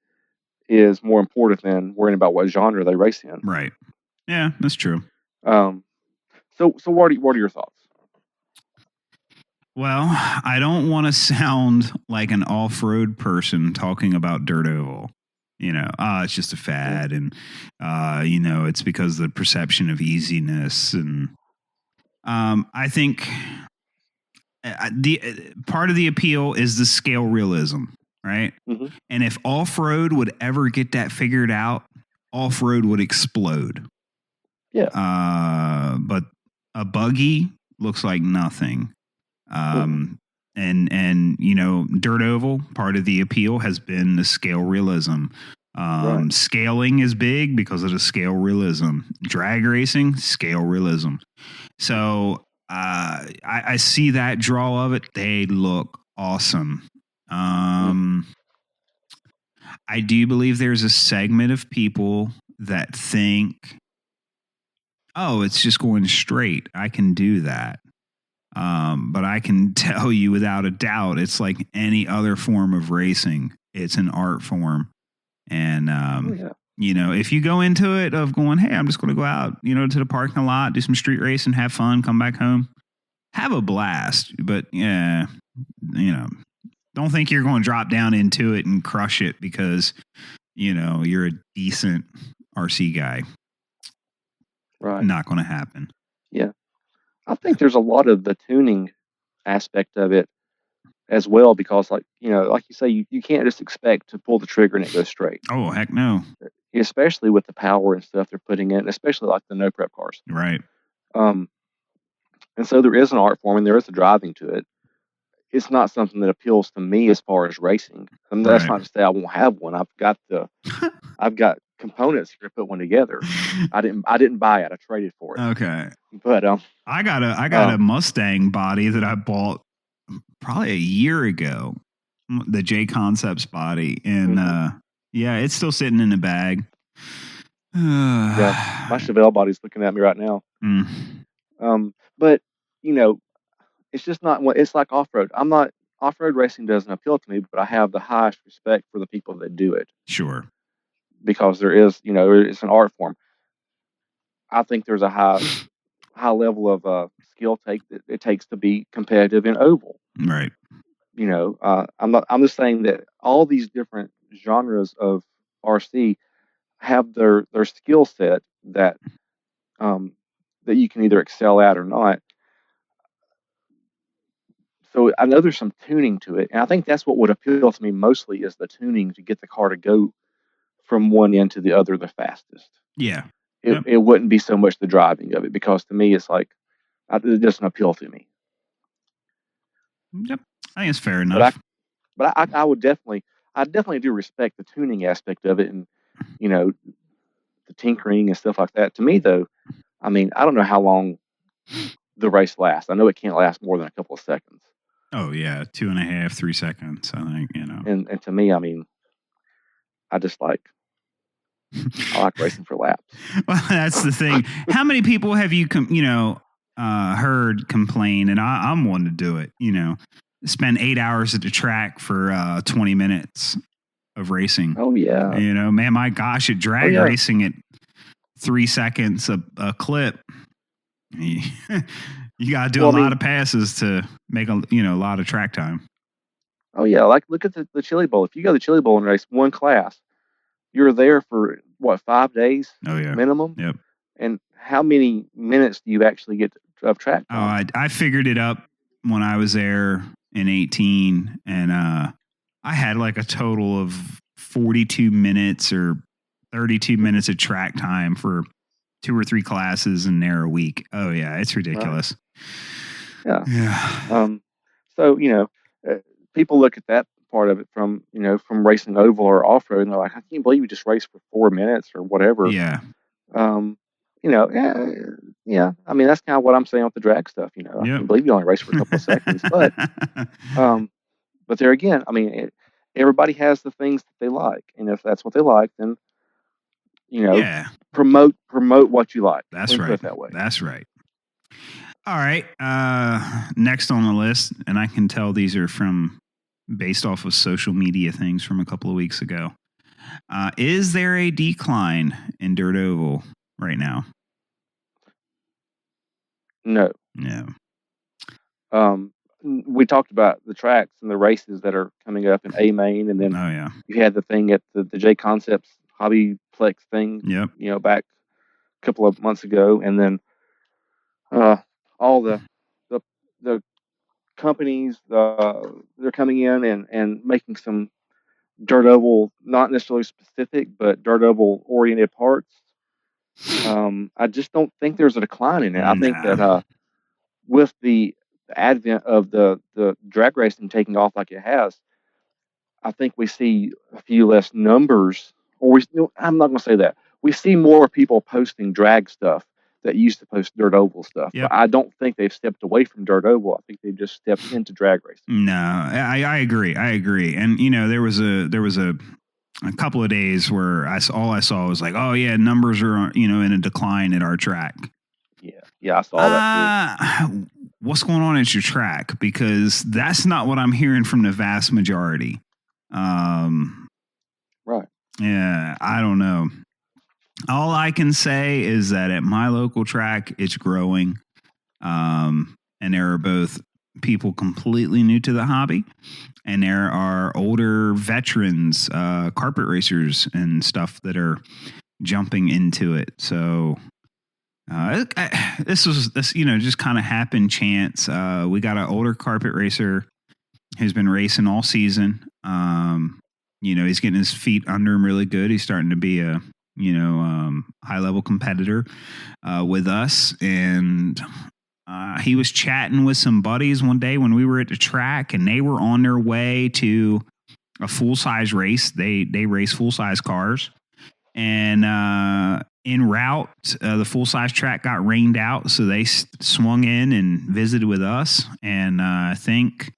is more important than worrying about what genre they race in. Right. Yeah, that's true. So what are your thoughts? Well, I don't want to sound like an off-road person talking about dirt oval. It's just a fad, and it's because of the perception of easiness, and I think the part of the appeal is the scale realism, right? And if off-road would ever get that figured out, off-road would explode. Yeah. But a buggy looks like nothing. And dirt oval, part of the appeal has been the scale realism. Right. Scaling is big because of the scale realism. Drag racing, scale realism. So I see that draw of it. They look awesome. I do believe there's a segment of people that think, oh, it's just going straight. I can do that. But I can tell you without a doubt, it's like any other form of racing. It's an art form. And, if you go into it of going, hey, I'm just going to go out, to the parking lot, do some street racing, have fun, come back home, have a blast. But yeah, don't think you're going to drop down into it and crush it because, you're a decent RC guy. Right. Not going to happen. Yeah. I think there's a lot of the tuning aspect of it as well, because like you say, you can't just expect to pull the trigger and it goes straight. Oh, heck no. Especially with the power and stuff they're putting in, especially like the no prep cars. Right. And so there is an art form and there is a driving to it. It's not something that appeals to me as far as racing. And that's not to say I won't have one. I've got components to put one together. I didn't buy it. I traded for it. Okay. But I got a Mustang body that I bought probably a year ago. The J Concepts body, and it's still sitting in the bag. Yeah, my Chevelle body's looking at me right now. But it's just not what it's like off-road. Off-road racing doesn't appeal to me, but I have the highest respect for the people that do it. Sure. Because there is, it's an art form. I think there's a high level of skill that it takes to be competitive in oval. Right. I'm just saying that all these different genres of RC have their skill set that you can either excel at or not. So I know there's some tuning to it, and I think that's what would appeal to me mostly is the tuning to get the car to go from one end to the other the fastest. Yeah. It wouldn't be so much the driving of it, because to me it's like it doesn't appeal to me. Yep, I think it's fair enough. But I would definitely do respect the tuning aspect of it, and the tinkering and stuff like that. To me, though, I mean, I don't know how long the race lasts. I know it can't last more than a couple of seconds. Oh yeah, 2.5, 3 seconds. I think And to me, I mean, I like racing for laps. Well, that's the thing. How many people have you heard complain? And I'm one to do it. Spend 8 hours at the track for 20 minutes of racing. Oh yeah. Man, my gosh, at drag racing at 3 seconds a clip. You got to do a lot of passes to make a lot of track time. Oh yeah, like look at the Chili Bowl. If you go to the Chili Bowl and race one class, you're there for what, 5 days? Oh yeah, minimum. Yep. And how many minutes do you actually get of track time? Oh, I figured it up when I was there in 2018, and I had like a total of 42 minutes or 32 minutes of track time for 2 or 3 classes in there a week. Oh yeah, it's ridiculous. Right. Yeah. So people look at that part of it from racing oval or off road, and they're like, I can't believe you just raced for 4 minutes or whatever. Yeah. You know, yeah. I mean, that's kind of what I'm saying with the drag stuff. You know, I Yep. can believe you only race for a couple of seconds, um, but there again, I mean, everybody has the things that they like, and if that's what they like, then you know, Yeah, promote what you like. that's Let me put right. it that way. That's right. All right. Next on the list, and I can tell these are from based off of social media things from a couple of weeks ago. Is there a decline in dirt oval right now? No. No. We talked about the tracks and the races that are coming up in A Main, and then Oh yeah. you had the thing at the J Concepts Hobbyplex thing, Yep. you know, back a couple of months ago, and then all the the companies they're coming in and making some dirt oval, not necessarily specific, but dirt oval oriented parts. I just don't think there's a decline in it. I think Nah. that with the advent of the drag racing taking off like it has, I think we see a few less numbers, or I'm not going to say that. We see more people posting drag stuff that used to post dirt oval stuff, Yep. but I don't think they've stepped away from dirt oval. I think they've just stepped into drag racing. No, I agree. I agree. And you know, there was a couple of days where all I saw was like, oh yeah, numbers are in a decline at our track. Yeah, I saw that too. What's going on at your track? Because that's not what I'm hearing from the vast majority. Right. Yeah, I don't know. All I can say is that at my local track, it's growing. And there are both people completely new to the hobby, and there are older veterans, carpet racers and stuff that are jumping into it. So this just kind of happened chance. We got an older carpet racer who's been racing all season. He's getting his feet under him really good. He's starting to be a high level competitor with us, and he was chatting with some buddies one day when we were at the track, and they were on their way to a full size race. They race full size cars, and en route, the full size track got rained out, so they swung in and visited with us. And I think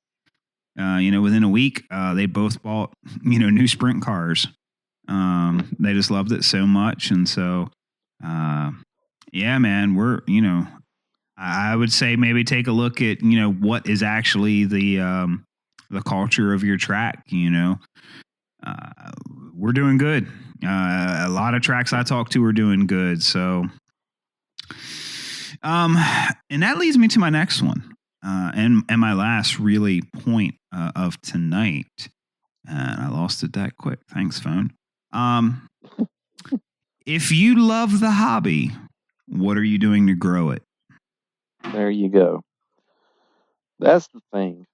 within a week, they both bought new sprint cars. They just loved it so much, and so yeah, man, we're I would say maybe take a look at what is actually the culture of your track. We're doing good. A lot of tracks I talk to are doing good. So, and that leads me to my next one, and my last really point of tonight. And I lost it that quick. Thanks, phone. If you love the hobby, what are you doing to grow it? There you go. That's the thing.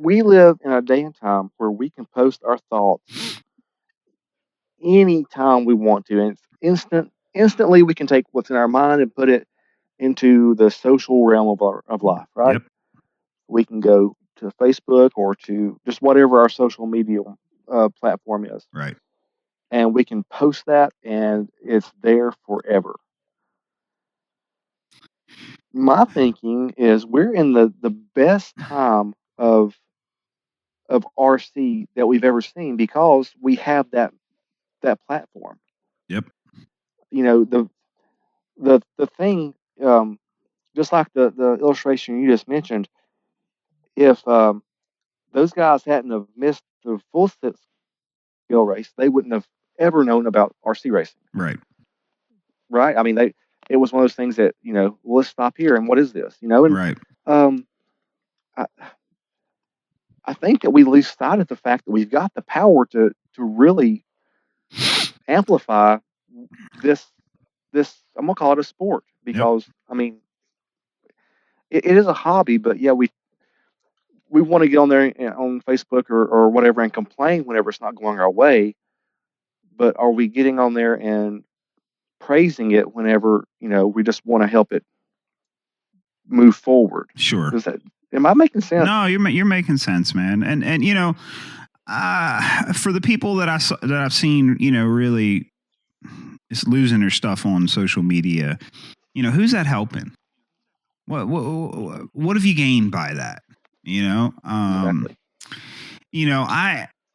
We live in a day and time where we can post our thoughts anytime we want to, and it's instantly we can take what's in our mind and put it into the social realm of life, right? Yep. We can go to Facebook or to just whatever our social media platform is, Right. and we can post that, and it's there forever. My thinking is we're in the best time of RC that we've ever seen because we have that platform. Yep. You know, the thing, just like the illustration you just mentioned, if those guys hadn't have missed the full skill race, they wouldn't have ever known about RC racing. Right. Right? I mean, it was one of those things that well, let's stop here and what is this? And Right. I, I think that we lose sight of the fact that we've got the power to really amplify this I'm gonna call it a sport Yep. because I mean it is a hobby, but yeah, we want to get on there on Facebook or whatever and complain whenever it's not going our way. But are we getting on there and praising it whenever we just want to help it move forward? Sure. Am I making sense? No, you're making sense, man. And For the people that I've seen, really just losing their stuff on social media, who's that helping? What have you gained by that? Exactly.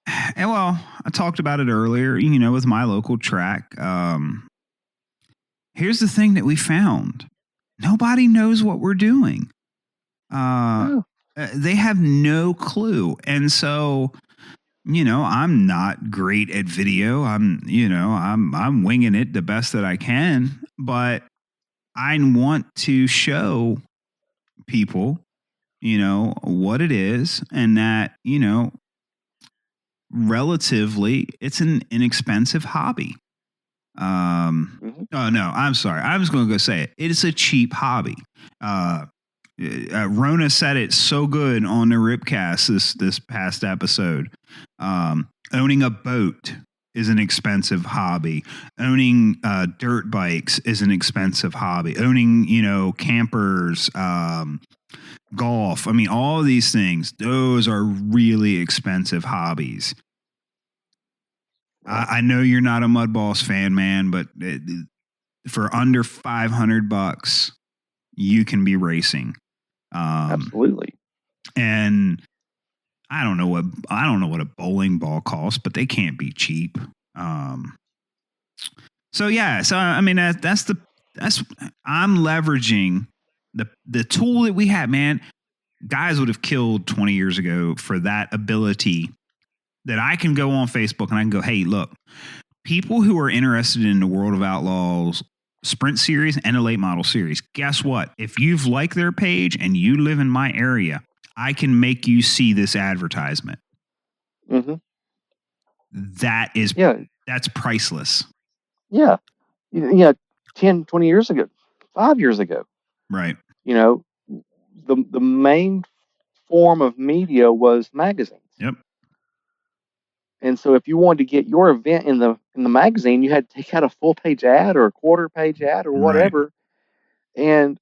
I talked about it earlier, with my local track. Here's the thing that we found. Nobody knows what we're doing. They have no clue. And so, I'm not great at video. I'm winging it the best that I can, but I want to show people, what it is, and that, relatively it's an inexpensive hobby. Oh no, I'm sorry. I was going to go say it. It is a cheap hobby. Rona said it so good on the Ripcast this past episode. Owning a boat is an expensive hobby. Owning dirt bikes is an expensive hobby. Owning, campers, golf. I mean, all of these things, those are really expensive hobbies. I know you're not a Mud Boss fan, man, but for under $500, you can be racing. Absolutely. And I don't know what a bowling ball costs, but they can't be cheap. So I mean that's I'm leveraging the tool that we have, man. Guys would have killed 20 years ago for that ability that I can go on Facebook and I can go, hey, look, people who are interested in the World of Outlaws Sprint Series and the late model series, guess what? If you've liked their page and you live in my area, I can make you see this advertisement. Mm-hmm. That's priceless. Yeah. 10, 20 years ago, 5 years ago. Right. The main form of media was magazines. Yep. And so if you wanted to get your event in the magazine, you had to take out a full page ad or a quarter page ad or whatever, and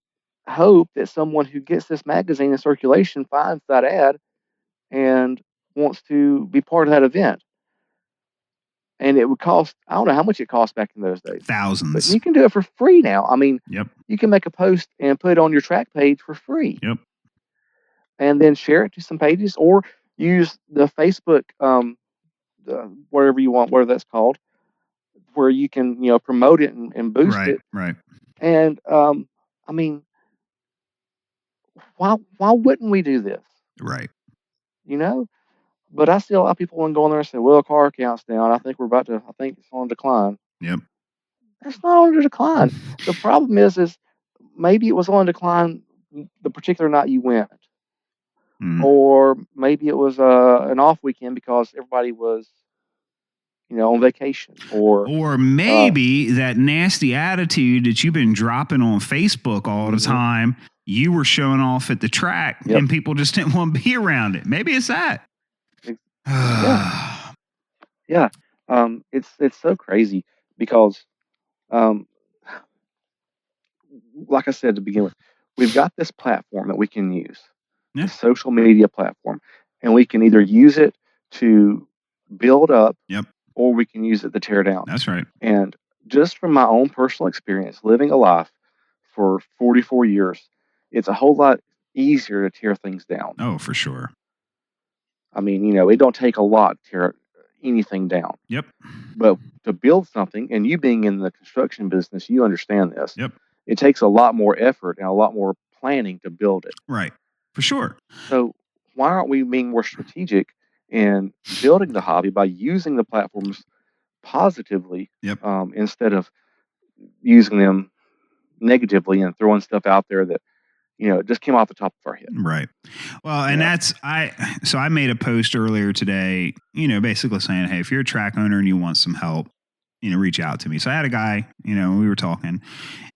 hope that someone who gets this magazine in circulation finds that ad and wants to be part of that event. And it would cost, I don't know how much it cost back in those days. Thousands. But you can do it for free now. I mean, yep. You can make a post and put it on your track page for free. Yep. And then share it to some pages or use the Facebook, whatever you want, whatever that's called, where you can, promote it and boost it. Right. And, I mean, why wouldn't we do this? Right. But I see a lot of people want to go in there and say, well, car count's down. I think it's on decline. Yep. That's not on decline. The problem is maybe it was on decline the particular night you went. Or maybe it was an off weekend because everybody was, on vacation. Or maybe that nasty attitude that you've been dropping on Facebook all the time, you were showing off at the track and people just didn't want to be around it. Maybe it's that. Yeah. It's so crazy because, like I said to begin with, we've got this platform that we can use, the social media platform, and we can either use it to build up, or we can use it to tear down. That's right. And just from my own personal experience, living a life for 44 years, it's a whole lot easier to tear things down. Oh, for sure. I mean, it don't take a lot to tear anything down. Yep. But to build something, and you being in the construction business, you understand this. Yep. It takes a lot more effort and a lot more planning to build it. Right. For sure. So why aren't we being more strategic in building the hobby by using the platforms positively instead of using them negatively and throwing stuff out there that just came off the top of our head. Right. Well, and I made a post earlier today, basically saying, hey, if you're a track owner and you want some help, reach out to me. So I had a guy, we were talking,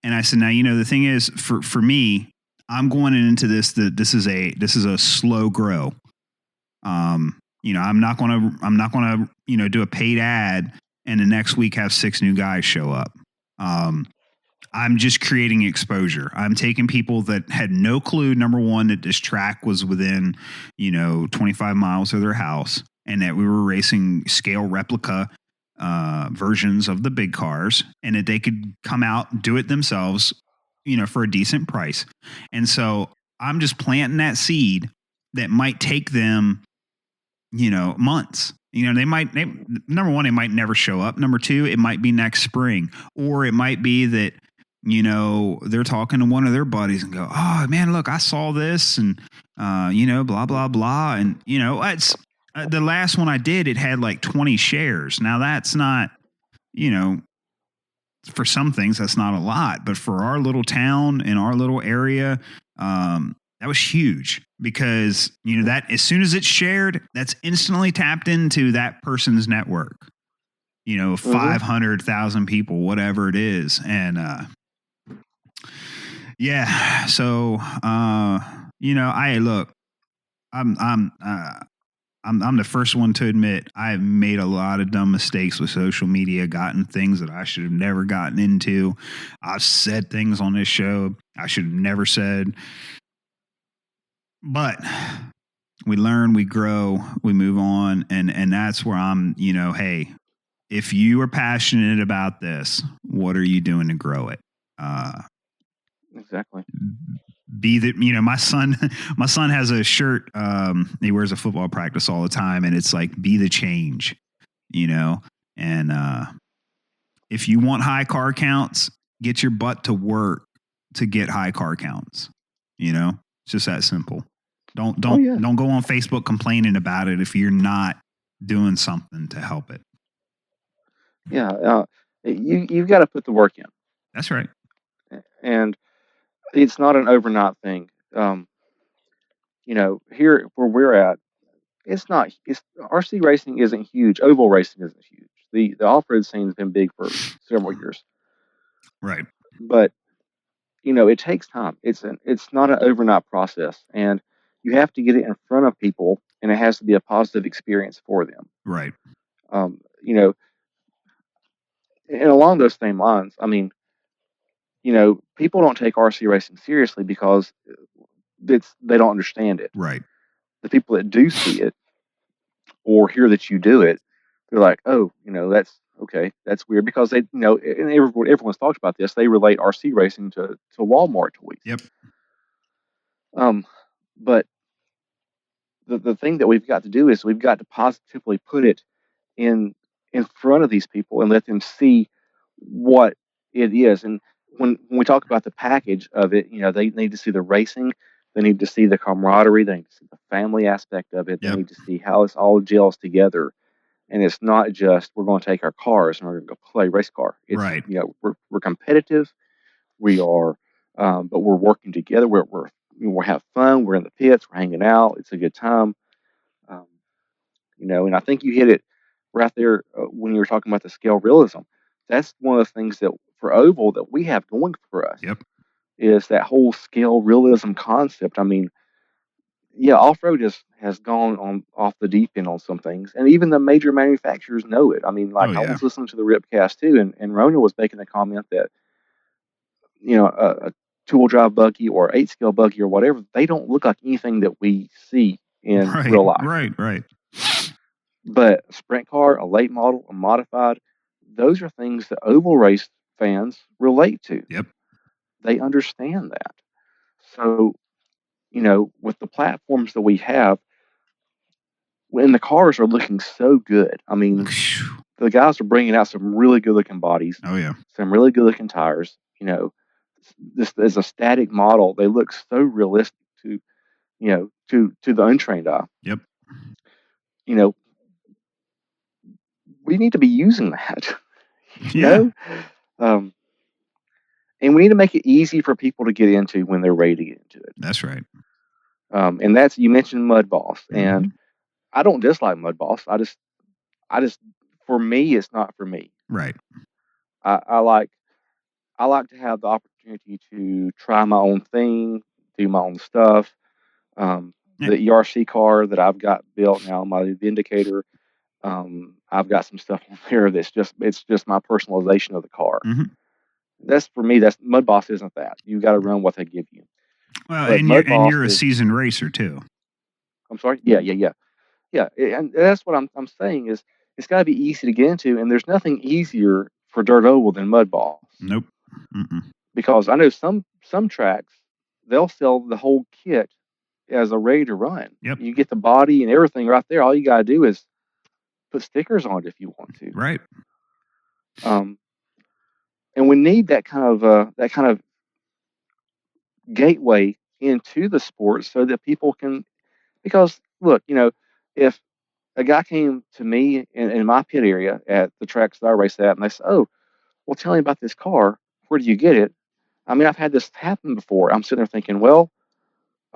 and I said, now, the thing is for me, I'm going into this, this is a slow grow. I'm not going to, do a paid ad and the next week have 6 new guys show up. I'm just creating exposure. I'm taking people that had no clue, number one, that this track was within, 25 miles of their house. and that we were racing scale replica versions of the big cars, and that they could come out, do it themselves, for a decent price. And so I'm just planting that seed that might take them, months. Number one, it might never show up. Number two, it might be next spring, or it might be that, they're talking to one of their buddies and go, "Oh man, look, I saw this," and, blah, blah, blah. And, it's the last one I did, it had like 20 shares. Now that's not, for some things, that's not a lot, but for our little town and our little area, that was huge, because that as soon as it's shared, that's instantly tapped into that person's network. 500,000 people, whatever it is, and yeah. So I look, I'm the first one to admit I've made a lot of dumb mistakes with social media, gotten things that I should have never gotten into. I've said things on this show I should have never said. But we learn, we grow, we move on, and that's where I'm, hey, if you are passionate about this, what are you doing to grow it? Exactly. Be that, my son has a shirt, he wears a football practice all the time, and it's like, be the change, and if you want high car counts, get your butt to work to get high car counts. It's just that simple. Don't go on Facebook complaining about it if you're not doing something to help it. Yeah, you've got to put the work in. That's right. And it's not an overnight thing. Here where we're at, it's not. It's RC racing isn't huge. Oval racing isn't huge. The off road scene's been big for several years. Right. But it takes time. It's not an overnight process, and you have to get it in front of people, and it has to be a positive experience for them. Right. And along those same lines, I mean, people don't take RC racing seriously because they don't understand it. Right. The people that do see it or hear that you do it, they're like, oh, that's okay, that's weird, because they, and everyone's talked about this. They relate RC racing to Walmart toys. Yep. But the thing that we've got to do is we've got to positively put it in front of these people and let them see what it is. And when we talk about the package of it, they need to see the racing, they need to see the camaraderie, they need to see the family aspect of it, they need to see how this all gels together. And it's not just we're going to take our cars and we're going to go play race car. It's, right. We're competitive. We are, but we're working together. We have fun. We're in the pits. We're hanging out. It's a good time. And I think you hit it right there when you were talking about the scale realism. That's one of the things that for Oval that we have going for us. Yep. Is that whole scale realism concept. I mean, yeah, off-road has gone off the deep end on some things, and even the major manufacturers know it. I mean, I was listening to the Ripcast too, and Rona was making a comment that a two-wheel drive buggy or 8-scale buggy or whatever, they don't look like anything that we see in real life. Right. But a sprint car, a late model, a modified, those are things that oval race fans relate to. Yep. They understand that. So, with the platforms that we have, when the cars are looking so good, I mean, the guys are bringing out some really good-looking bodies. Oh yeah. Some really good-looking tires. This as a static model, they look so realistic to the untrained eye. Yep. We need to be using that. Yeah. And we need to make it easy for people to get into when they're ready to get into it. That's right. And that's, you mentioned Mud Boss, and I don't dislike Mud Boss. I just, for me, it's not for me. Right. I like to have the opportunity to try my own thing, do my own stuff. The ERC car that I've got built now, my Vindicator, I've got some stuff on there it's just my personalization of the car. That's for me. That's Mud Boss isn't that. You got to run what they give you. Well, and you're a seasoned racer too. I'm sorry. Yeah. and that's what I'm saying is it's got to be easy to get into, and there's nothing easier for dirt oval than mud balls. Nope. Mm-mm. Because I know some tracks they'll sell the whole kit as a ready to run. Yep. You get the body and everything right there. All you gotta do is put stickers on it if you want to. Right. And we need that kind of gateway into the sport so that people can, because look, if a guy came to me in my pit area at the tracks that I race at and they say, oh, well, tell me about this car. Where do you get it? I mean, I've had this happen before. I'm sitting there thinking, well,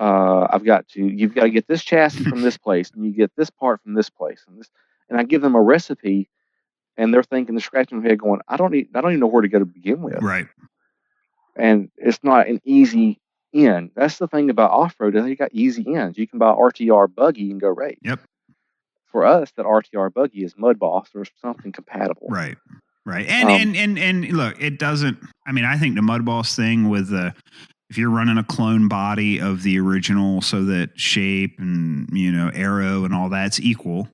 you've got to get this chassis from this place, and you get this part from this place, and I give them a recipe, and they're thinking, they're scratching their head, going, I don't even know where to go to begin with. Right. And it's not an easy in. That's the thing about off road. You got easy ends. You can buy RTR buggy and go race. Yep. For us, that RTR buggy is mud boss or something compatible. Right. Right. And look, it doesn't. I mean, I think the mud boss thing with if you're running a clone body of the original, so that shape and aero and all that's equal,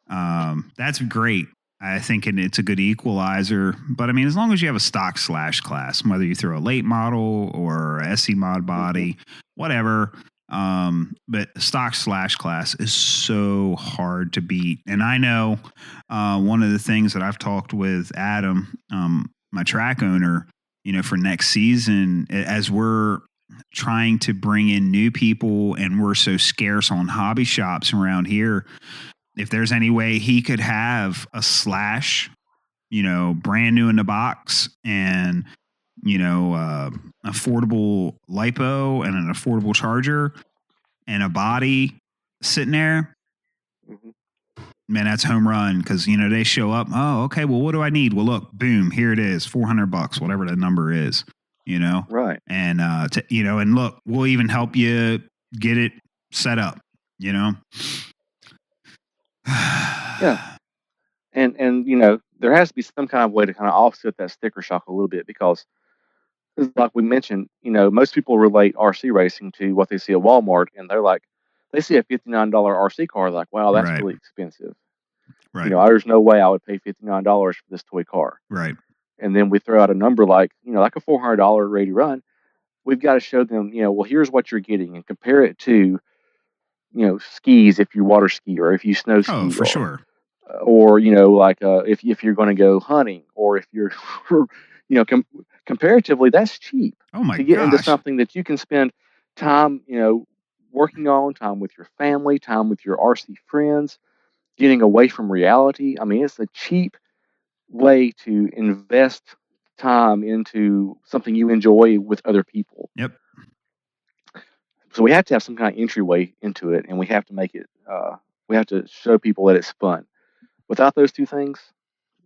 that's great. I think it's a good equalizer. But I mean, as long as you have a stock / class, whether you throw a late model or a SC mod body, whatever. But stock / class is so hard to beat. And I know one of the things that I've talked with Adam, my track owner, for next season, as we're trying to bring in new people and we're so scarce on hobby shops around here, if there's any way he could have a slash, brand new in the box and, affordable lipo and an affordable charger and a body sitting there, man, that's home run. Cause they show up. Oh, okay. Well, what do I need? Well, look, boom, here it is, $400, whatever the number is, Right. And, and look, we'll even help you get it set up, Yeah. And there has to be some kind of way to kind of offset that sticker shock a little bit, because like we mentioned, most people relate RC racing to what they see at Walmart, and they're like, they see a $59 RC car, like, wow, that's Right. really expensive. Right. There's no way I would pay $59 for this toy car. Right. And then we throw out a number like a $400 ready run. We've got to show them, well, here's what you're getting, and compare it to, skis if you water ski or if you snow ski. Oh, for sure. Or if you're going to go hunting, or if you're comparatively, that's cheap. Oh my to get into gosh. something that you can spend time working on, time with your family, time with your RC friends, getting away from reality. I mean, it's a cheap way to invest time into something you enjoy with other people. Yep. So we have to have some kind of entryway into it, and we have to make it we have to show people that it's fun. Without those two things,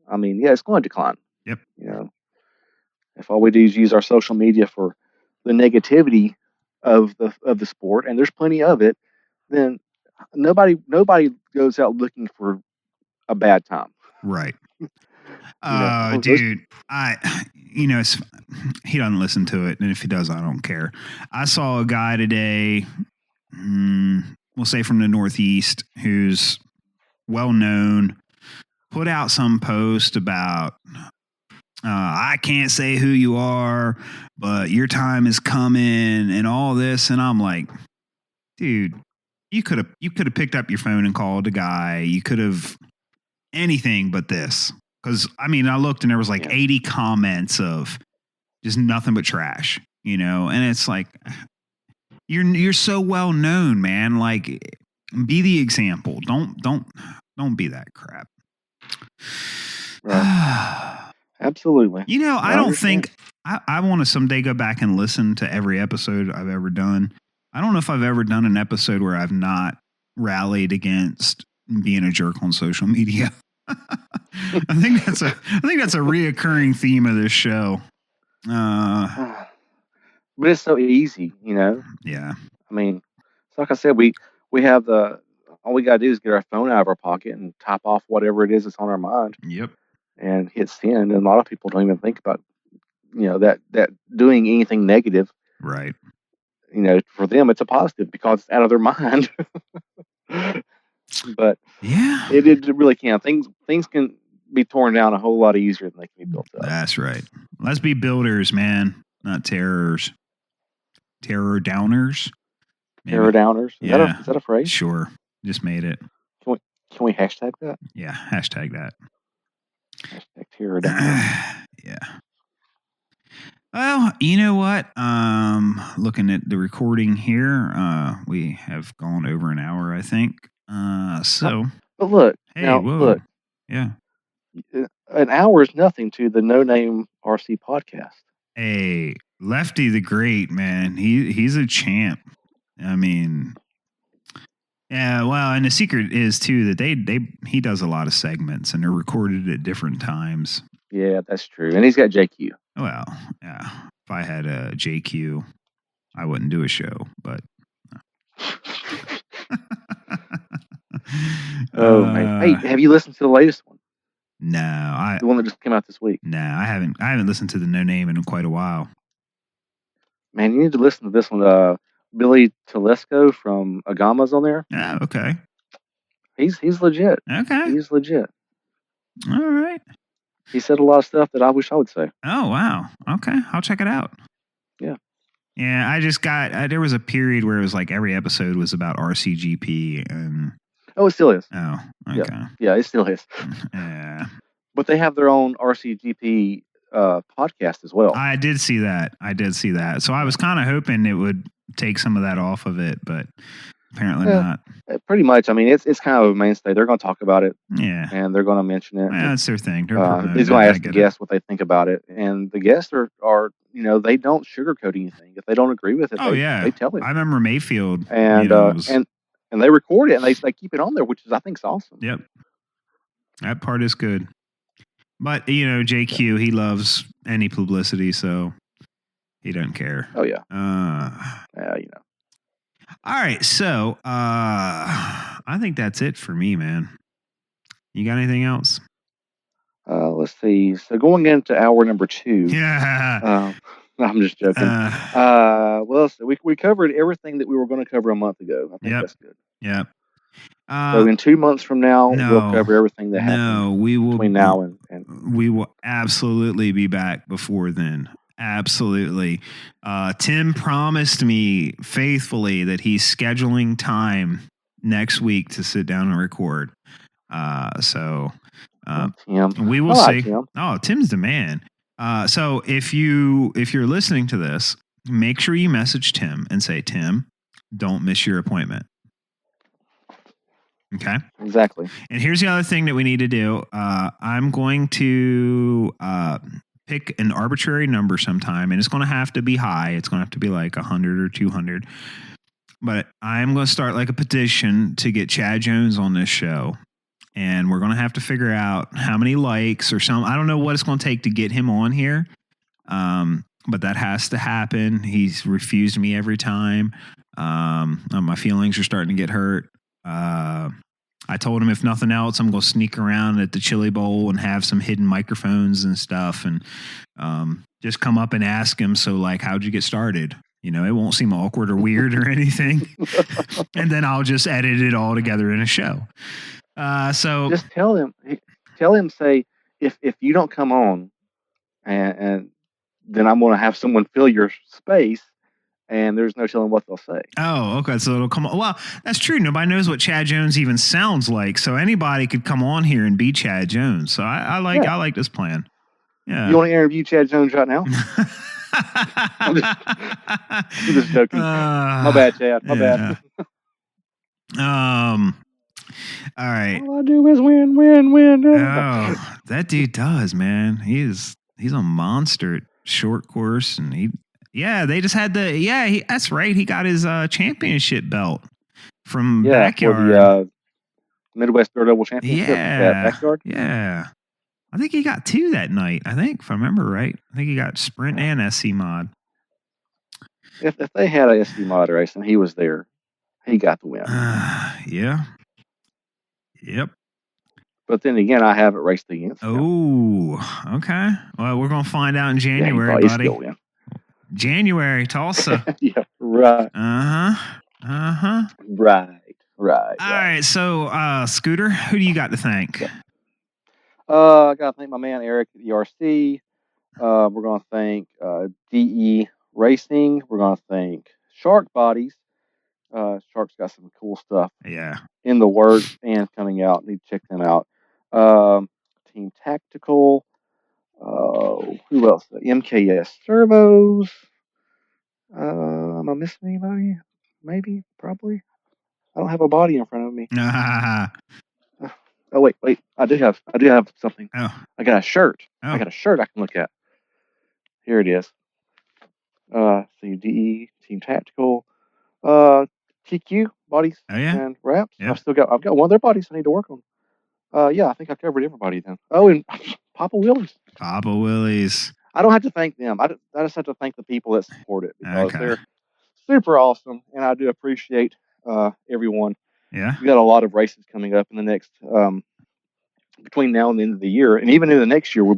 I mean, yeah, it's going to decline. Yep. If all we do is use our social media for the negativity of the sport, and there's plenty of it, then nobody goes out looking for a bad time. Right. Dude, he doesn't listen to it, and if he does, I don't care. I saw a guy today, we'll say from the Northeast, who's well known, put out some post about, I can't say who you are, but your time is coming and all this. And I'm like, dude, you could have picked up your phone and called a guy. You could have anything but this. Cause I mean, I looked and there was like 80 comments of just nothing but trash, and it's like, you're so well known, man. Like, be the example. Don't be that crap. Right. Absolutely. I don't think I want to someday go back and listen to every episode I've ever done. I don't know if I've ever done an episode where I've not rallied against being a jerk on social media. I think that's a reoccurring theme of this show. But it's so easy, Yeah. I mean, it's like I said, we have all we gotta do is get our phone out of our pocket and type off whatever it is that's on our mind. Yep. And hit send. And a lot of people don't even think about, that doing anything negative. Right. For them, it's a positive because it's out of their mind. But Yeah. it really can. Things can be torn down a whole lot easier than they can be built up. That's right. Let's be builders, man, not terrors. Terror downers. Maybe. Terror downers. Is that a phrase? Sure. Just made it. Can we hashtag that? Yeah, hashtag that. Hashtag terror downers. Yeah. Well, you know what? Looking at the recording here, we have gone over an hour, I think. So. But look. Hey, now, whoa. look. Yeah. An hour is nothing to the No Name RC podcast. Hey, Lefty the Great, man. He's a champ. I mean, yeah. Well, and the secret is too that he does a lot of segments and they're recorded at different times. Yeah, that's true. And he's got JQ. Well, yeah. If I had a JQ, I wouldn't do a show. But oh man! Hey, have you listened to the latest one? No, the one that just came out this week. No, I haven't. I haven't listened to the No Name in quite a while. Man, you need to listen to this one. Billy Telesco from Agama's on there. Yeah, okay. He's legit. Okay. He's legit. All right. He said a lot of stuff that I wish I would say. Oh, wow. Okay. I'll check it out. Yeah. Yeah, I just got, there was a period where it was like every episode was about RCGP and. Oh, it still is. Oh, okay. Yeah, it still is. Yeah. But they have their own RCGP podcast as well. I did see that. So I was kind of hoping it would take some of that off of it, but apparently not. Pretty much. I mean, it's kind of a mainstay. They're going to talk about it. Yeah. And they're going to mention it. Yeah, that's their thing. He's going to ask the guests what they think about it. And the guests are they don't sugarcoat anything. If they don't agree with it, they tell it. I remember Mayfield. And and they record it and they keep it on there, which is, I think, is awesome. Yep. That part is good. But, JQ, he loves any publicity, so he doesn't care. Oh, yeah. All right, so I think that's it for me, man. You got anything else? Let's see. So going into hour number 2. Yeah. I'm just joking. Well, so we covered everything that we were going to cover a month ago. I think that's good. Yep. So in 2 months from now, we'll cover everything that happened between now and... We will absolutely be back before then. Absolutely. Tim promised me faithfully that he's scheduling time next week to sit down and record. So Tim. We will see. Tim. Oh, Tim's the man. So if you're listening to this, make sure you message Tim and say, Tim, don't miss your appointment. Okay. Exactly. And here's the other thing that we need to do. I'm going to pick an arbitrary number sometime, and it's going to have to be high. It's going to have to be like 100 or 200. But I'm going to start like a petition to get Chad Jones on this show. And we're going to have to figure out how many likes or something. I don't know what it's going to take to get him on here. But that has to happen. He's refused me every time. My feelings are starting to get hurt. I told him if nothing else, I'm going to sneak around at the Chili Bowl and have some hidden microphones and stuff and just come up and ask him. So like, how'd you get started? It won't seem awkward or weird or anything. And then I'll just edit it all together in a show. So just tell him, say, if you don't come on and then I'm going to have someone fill your space. And there's no telling what they'll say. Oh, okay. So it'll come on. Well, that's true. Nobody knows what Chad Jones even sounds like. So anybody could come on here and be Chad Jones. So I like this plan. Yeah. You want to interview Chad Jones right now? I'm just joking. My bad, Chad. My bad. All right. All I do is win. Oh, that dude does, man. He's a monster at short course, and they just had that's right. He got his championship belt from Backyard. For the Midwest Dirt Oval Championship at Backyard. Yeah. I think he got 2 that night. I think, if I remember right. I think he got Sprint and SC Mod. If they had a SC Mod race and he was there, he got the win. Yeah. Yep. But then again, I haven't raced against him. Oh, okay. Well, we're going to find out in January, buddy. Still win. January, Tulsa. Yeah, right. Uh-huh. Right. Right. All right. So, Scooter, who do you got to thank? Yeah. I got to thank my man Eric at ERC. We're going to thank DE Racing. We're going to thank Shark Bodies. Shark's got some cool stuff in the works and coming out. Need to check them out. Team Tactical. Who else? MKS Servos. Am I missing anybody? Maybe, probably. I don't have a body in front of me. Oh wait. I do have something. Oh. I got a shirt. I got a shirt I can look at. Here it is. CDE, Team Tactical, TQ bodies and wraps. I've got one of their bodies I need to work on. Yeah, I think I've covered everybody then. Oh, and Papa Willie's. Papa Willie's. I don't have to thank them. I just have to thank the people that support it because they're super awesome, and I do appreciate everyone. Yeah, we got a lot of races coming up in the next between now and the end of the year, and even in the next year, we're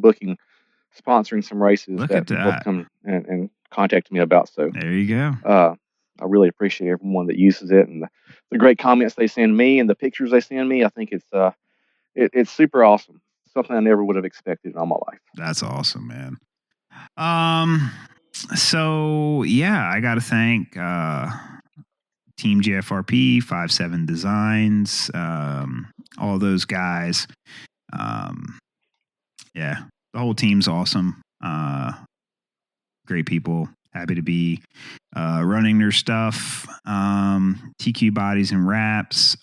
sponsoring some races that people have come and contact me about. So there you go. I really appreciate everyone that uses it and the great comments they send me and the pictures they send me. I think it's super awesome. Something I never would have expected in all my life. That's awesome, man. So yeah, I got to thank Team GFRP, 57 Designs, all those guys. Yeah, the whole team's awesome. Great people. Happy to be running their stuff. TQ Bodies and Wraps.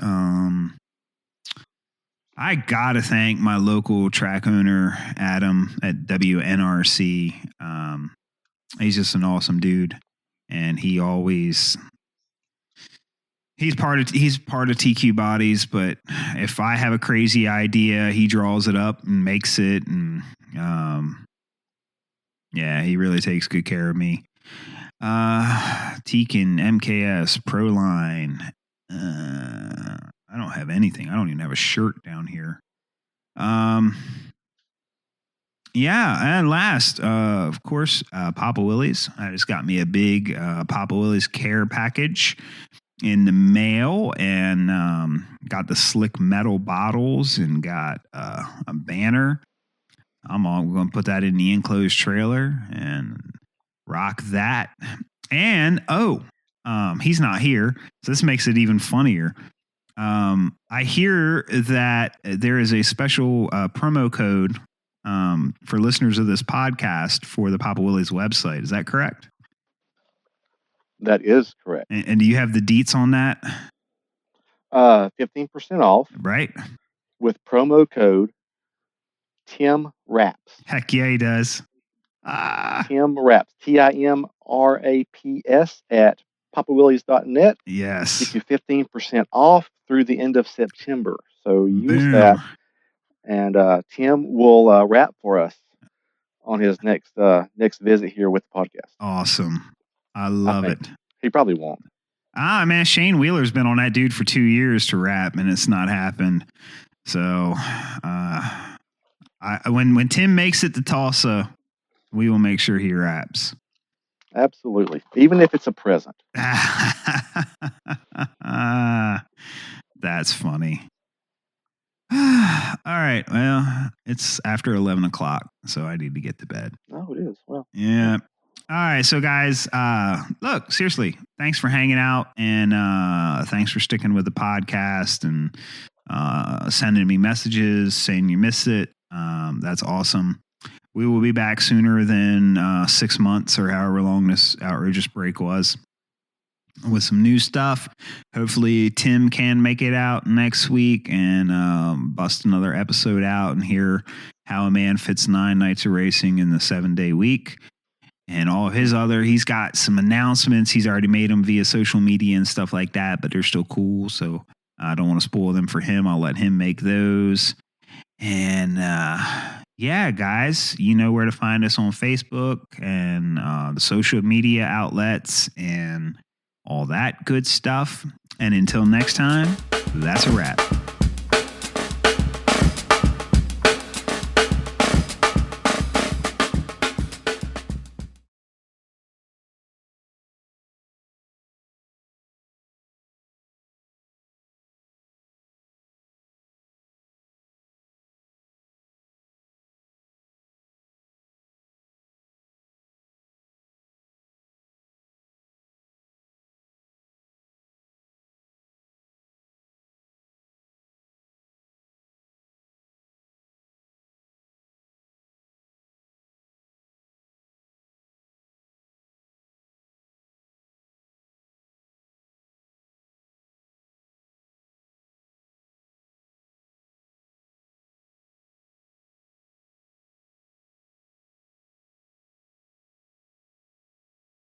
I got to thank my local track owner, Adam, at WNRC. He's just an awesome dude. And he's part of TQ Bodies, but if I have a crazy idea, he draws it up and makes it. And yeah, he really takes good care of me. Tekin, MKS, Proline. I don't have anything. I don't even have a shirt down here. Yeah, and last, of course, Papa Willie's. I just got me a big Papa Willie's care package in the mail, and got the slick metal bottles and got a banner. I'm going to put that in the enclosed trailer and rock that. And he's not here, so this makes it even funnier. I hear that there is a special promo code for listeners of this podcast for the Papa Willie's website. Is that correct? That is correct. And do you have the deets on that? 15% off. Right. With promo code Tim Wraps. Heck yeah, he does. Tim Wraps. TIMRAPS at papawillies.net. Yes. Get you 15% off through the end of September. So use that. And Tim will wrap for us on his next visit here with the podcast. Awesome. I love it. He probably won't. Man, Shane Wheeler's been on that dude for 2 years to rap, and it's not happened. So when Tim makes it to Tulsa, we will make sure he raps. Absolutely. Even if it's a present. That's funny. All right. Well, it's after 11 o'clock, so I need to get to bed. Oh, it is. Well. Yeah. All right. So, guys, look, seriously, thanks for hanging out, and thanks for sticking with the podcast and sending me messages saying you missed it. That's awesome. We will be back sooner than 6 months or however long this outrageous break was with some new stuff. Hopefully Tim can make it out next week and bust another episode out and hear how a man fits 9 nights of racing in the 7-day week. And all of his he's got some announcements. He's already made them via social media and stuff like that, but they're still cool. So I don't want to spoil them for him. I'll let him make those. And yeah, guys, you know where to find us on Facebook and the social media outlets and all that good stuff. And until next time, that's a wrap.